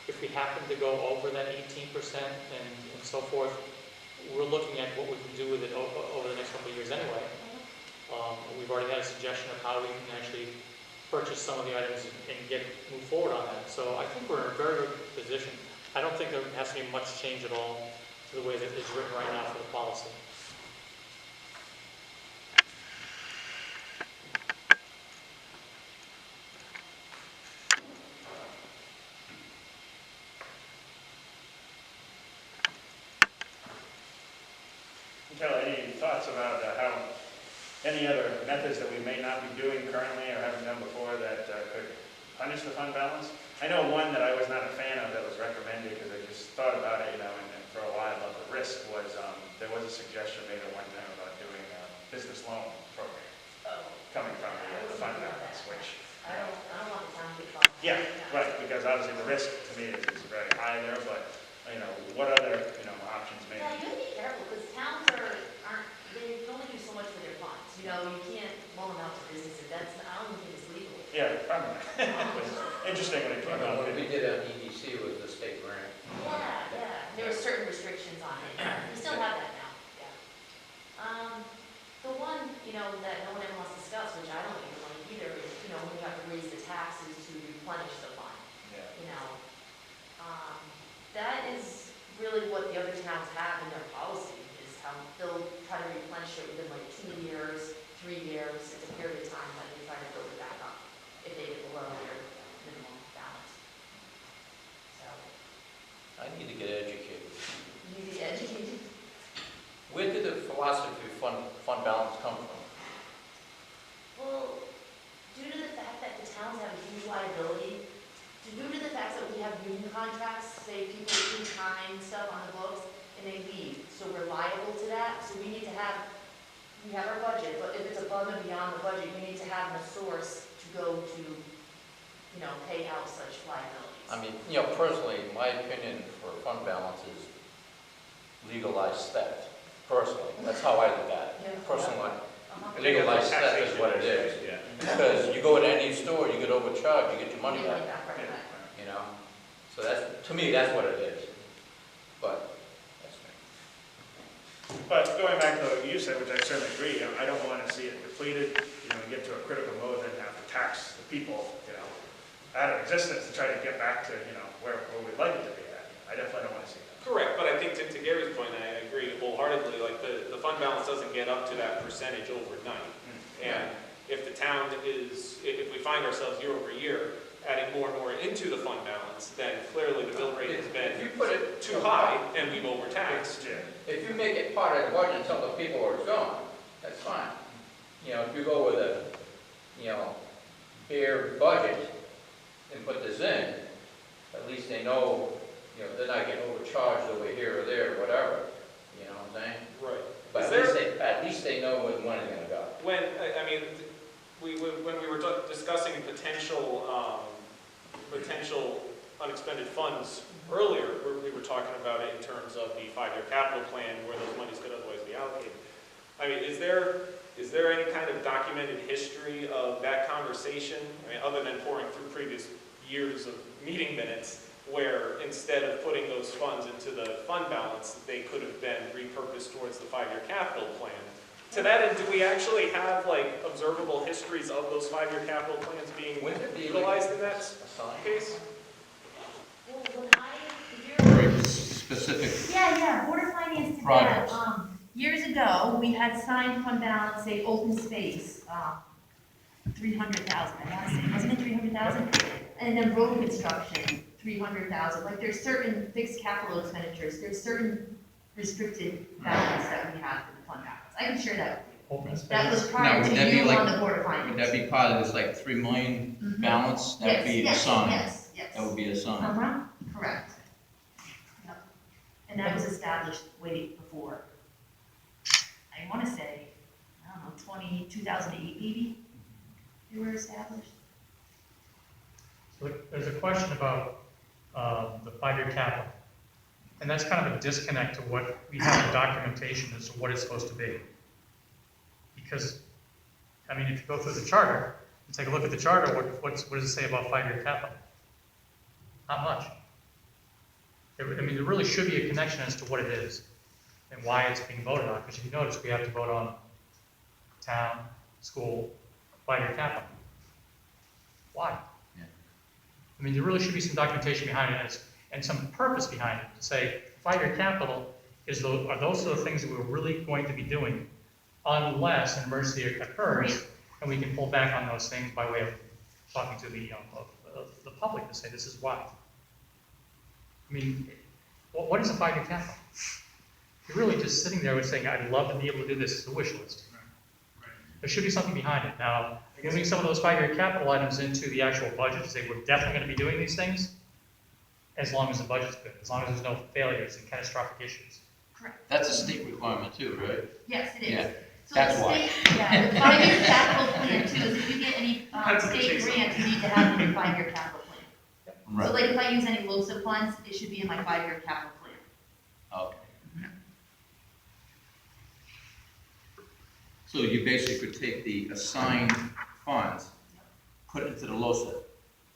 If we happen to go over that 18% and so forth, we're looking at what we can do with it over the next couple of years anyway. We've already had a suggestion of how we can actually purchase some of the items and move forward on that. So I think we're in a very good position. I don't think there has to be much change at all to the way that it's written right now for the policy. Kelly, any thoughts about how any other methods that we may not be doing currently or haven't done before that could punish the fund balance? I know one that I was not a fan of that was recommended because I just thought about it, and for a while of the risk was there was a suggestion made at one time about doing a business loan program coming from the fund balance, which I don't want the town to get fund. yeah, right, because obviously the risk to me is very high there, but what other options may Yeah, you gotta be careful, because towns they can only do so much with their funds. You can't loan them out to businesses, I don't think it's legal. Yeah, probably. It was interesting when it came out. What we did on EDC was the state grant. Yeah, there were certain restrictions on it, we still have that now, yeah. The one, that no one ever wants to discuss, which I don't even like either, is, when you have to raise the taxes to replenish the fund. Yeah. what the other towns have in their policy is how they'll try to replenish it within like 2 years, 3 years. It's a period of time that they try to build it back up if they get below their minimum balance. So, I need to get educated. you need to get educated. Where did the philosophy of fund balance come from? Well, due to the fact that the towns have a huge liability, due to the fact that we have union contracts, say people do time and stuff on the books, and they leave, so we're liable to that, so we need to have, we have our budget, but if it's above and beyond the budget, we need to have a source to go to, you know, pay out such liabilities. I mean, personally, my opinion for fund balance is legalized theft. Personally, that's how I look at Yeah. it. Personally, Uh-huh. legalized theft is what it is. Yeah. Because you go to any store, you get overcharged, you get your money You get back, right back. you know? So that's, to me, that's what it is. But, that's me. But going back to what you said, which I certainly agree, I don't want to see it depleted, get to a critical mode and have to tax the people, out of existence to try to get back to, where we'd like it to be at. I definitely don't want to see that. Correct, but I think to Gary's point, and I agree wholeheartedly, like the fund balance doesn't get up to that percentage overnight. And if the town if we find ourselves year over year adding more and more into the fund balance, then clearly the mill rate has been If you put it too high and we've overtaxed. Yeah. If you make it part of the budget and tell the people where it's going, that's fine. If you go with a, bare budget and put this in, at least they know, they're not getting overcharged over here or there or whatever, you know what I'm saying? Right. But Is at least they know where the money's gonna go. When we were discussing potential unexpended funds earlier, we were talking about it in terms of the 5-year capital plan where those monies could otherwise be allocated. I mean, is there any kind of documented history of that conversation? I mean, other than pouring through previous years of meeting minutes, where instead of putting those funds into the fund balance, they could have been repurposed towards the 5-year capital plan. To that end, do we actually have observable histories of those 5-year capital plans being Wouldn't it be utilized in that Assign. case? Well, when Very specific. Yeah, Board of Finance did that. Projects. Years ago, we had signed fund balance, say, open space, 300,000, I want to say, wasn't it 300,000? And then road construction, 300,000. Like, there's certain fixed capital expenditures, there's certain restricted balance that we have for the fund balance. I can share that with Open you. space. That was Now, prior would to that be you like- on the Board of Finance. Would that be part of this 3 million Mhm. balance? That'd be Yes, assigned. yes, yes. That would be assigned. Uh-huh, correct. Yep. And that was established way before. I want to say, I don't know, 2008 maybe, they were established. So there's a question about the 5-year capital. And that's kind of a disconnect to what we have in documentation as to what it's supposed to be. Because, I mean, if you go through the charter, and take a look at the charter, what does it say about 5-year capital? Not much. There really should be a connection as to what it is and why it's being voted on. Because if you notice, we have to vote on town, school, 5-year capital. Why? Yeah. I mean, there really should be some documentation behind it and some purpose behind it to say 5-year capital are those the things that we're really going to be doing unless an emergency occurs and we can pull back on those things by way of talking to the public to say this is why. I mean, what is a 5-year capital? You're really just sitting there and saying, I'd love to be able to do this as a wish list. There should be something behind it. Now, moving some of those 5-year capital items into the actual budget to say we're definitely going to be doing these things, as long as the budget's good, as long as there's no failures and catastrophic issues. Correct. That's a state requirement too, right? Yes, it is. Yeah, So that's the why. state- Yeah, the 5-year capital plan too, is if you get any That's the state chase. grants, you need to have it in your 5-year capital plan. So Right. like if I use any LoSiP funds, it should be in my 5-year capital plan. Okay. So you basically could take the assigned funds, put it into the LoSiP,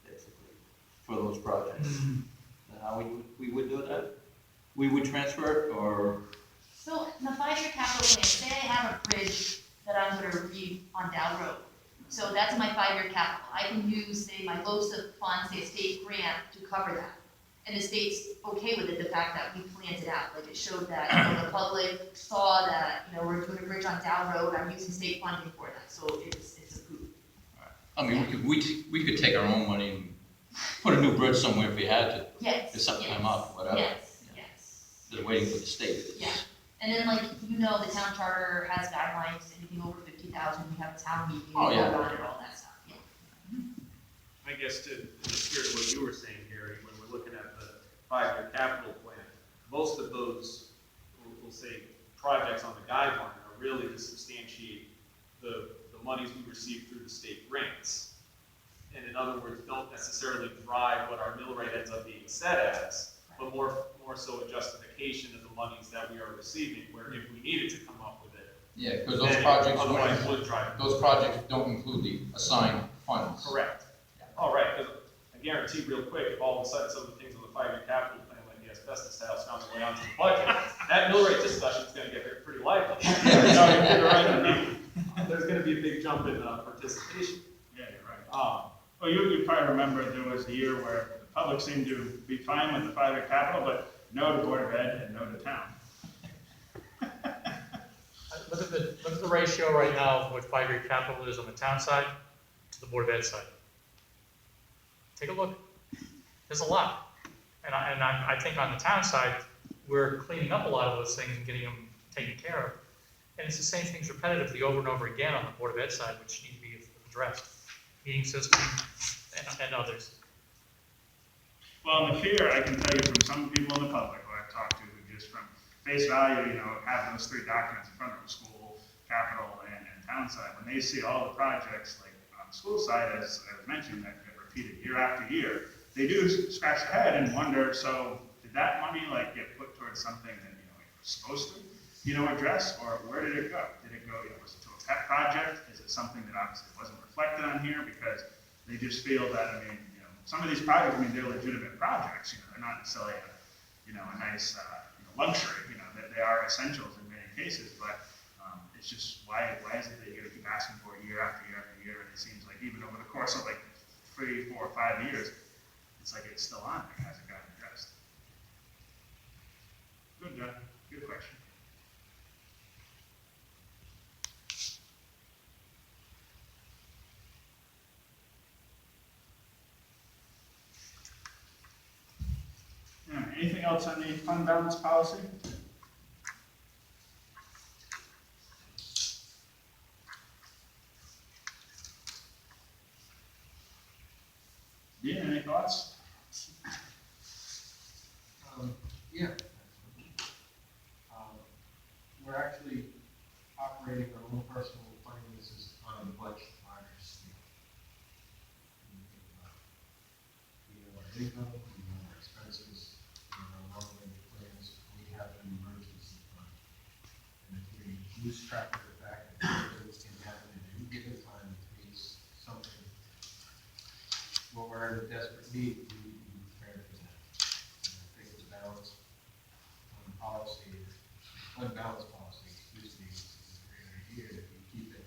basically, for those projects. Is that how we would do that? We would transfer it, or? So in the 5-year capital plan, say I have a bridge that I'm gonna on Dow Road. So that's my 5-year capital. I can use, say, my LoSiP funds, say a state grant to cover that. And the state's okay with it, the fact that we planned it out, like it showed that, you know, the public saw that, you know, we're doing a bridge on Down Road, I'm using state funding for that, so it's approved. I mean, we could take our own money and put a new bridge somewhere if we had to, Yes. if something yes, came up, whatever. Yes, yes. Just waiting for the state. Yeah. And then, like, you know, the town charter has guidelines, anything over 50,000, we have a town meeting, Oh, yeah. vote on it, all that stuff, yeah. I guess to, in the spirit of what you were saying, Gary, when we're looking at the 5-year capital plan, most of those, we'll say, projects on the guideline are really to substantiate the monies we receive through the state grants. And in other words, don't necessarily drive what our mill rate ends up being set as, but more so a justification of the monies that we are receiving, where if we needed to come up with it. Yeah, because those then projects, otherwise would drive. those projects don't include the assigned funds. Correct. All right, because I guarantee real quick, if all of a sudden some of the things on the 5-year capital plan, like the asbestos house, found their way onto the budget, that mill rate discussion is going to get pretty lively. Yeah, you're right on that. There's going to be a big jump in participation. Yeah, you're right. Well, you probably remember there was a year where the public seemed to be fine with the 5-year capital, but no to Board of Ed and no to town. Look at the ratio right now of what 5-year capital is on the town side to the Board of Ed side. Take a look. There's a lot. And I think on the town side, we're cleaning up a lot of those things and getting them taken care of. And it's the same things repetitively over and over again on the Board of Ed side, which need to be addressed. Heating system and others. Well, and the fear, I can tell you from some people in the public who I've talked to, who just from face value, you know, have those 3 documents in front of them, school, capital, and town side. When they see all the projects, like on the school side, as I was mentioned, that get repeated year after year, they do scratch their head and wonder, so did that money like get put towards something that, you know, it was supposed to, you know, address, or where did it go? Did it go, you know, was it to a pet project? Is it something that obviously wasn't reflected on here because they just feel that, I mean, you know, some of these projects, I mean, they're legitimate projects, you know, they're not necessarily a nice, you know, luxury, you know, that they are essentials in many cases, but it's just, why is it that you're gonna keep asking for it year after year after year, and it seems like even over the course of like 3, 4, 5 years, it's like it's still on there, hasn't gotten addressed. Good question. Anything else on the fund balance policy? Yeah, any thoughts? Yeah. We're actually operating our own personal finances on a much larger scale. We know our income, we know our expenses, we know our operating plans, we have an emergency fund. And if we lose track of the fact that things can happen at any given time in case something, well, we're in a desperate need, we need to be prepared for that. And I think the balance on policy, unbalanced policy, excuse me, is a great idea if you keep it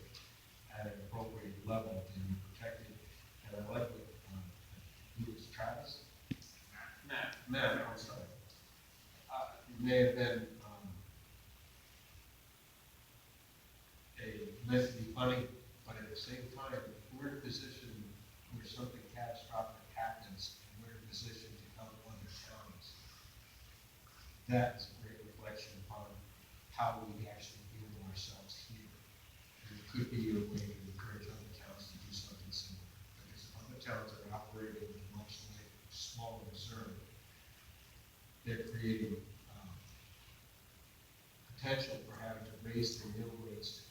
at an appropriate level and you protect it. And I like what, who was Travis? Matt, I'm sorry. It may have been, meant to be funny, but at the same time, if we're in a position where something catastrophic happens, and we're in a position to help other towns, that is a great reflection upon how we actually deal with ourselves here. And it could be a way to encourage other towns to do something similar. Because if other towns are operating with a much smaller reserve, they're creating potential for having to raise their mill rates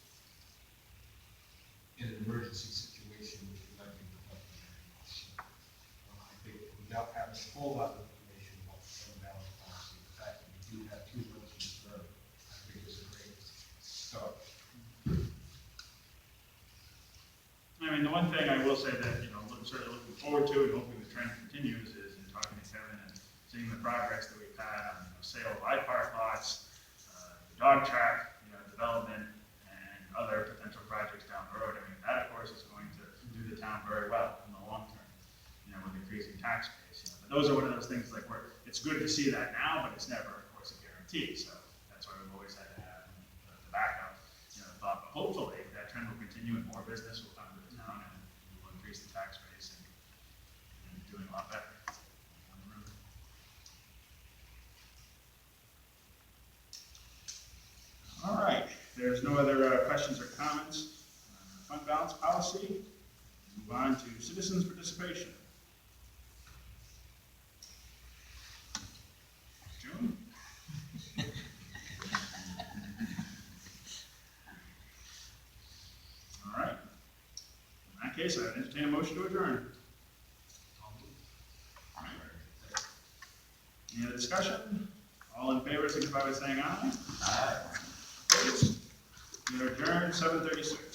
in an emergency situation, which would not be reflected very much. So, I think without having a whole lot of information about the fund balance policy, the fact that we do have too much reserve, I think is a great start. I mean, the one thing I will say that, you know, certainly looking forward to and hoping the trend continues is in talking to Kevin and seeing the progress that we've had on, you know, sale of I-Park lots, the dog track, you know, development, and other potential projects down the road. I mean, that of course is going to do the town very well in the long term, you know, with increasing tax base. You know. But those are one of those things like where it's good to see that now, but it's never, of course, a guarantee. So that's why we've always had to have the backup, thought. But hopefully that trend will continue and more business will come to the town and we'll increase the tax base and doing a lot better. All right, if there's no other questions or comments. Fund balance policy. Move on to citizens participation. June? All right. In that case, I entertain a motion to adjourn. All right. Any other discussion? All in favor, signify by saying aye. Aye. Opposed? We are adjourned, 7:36.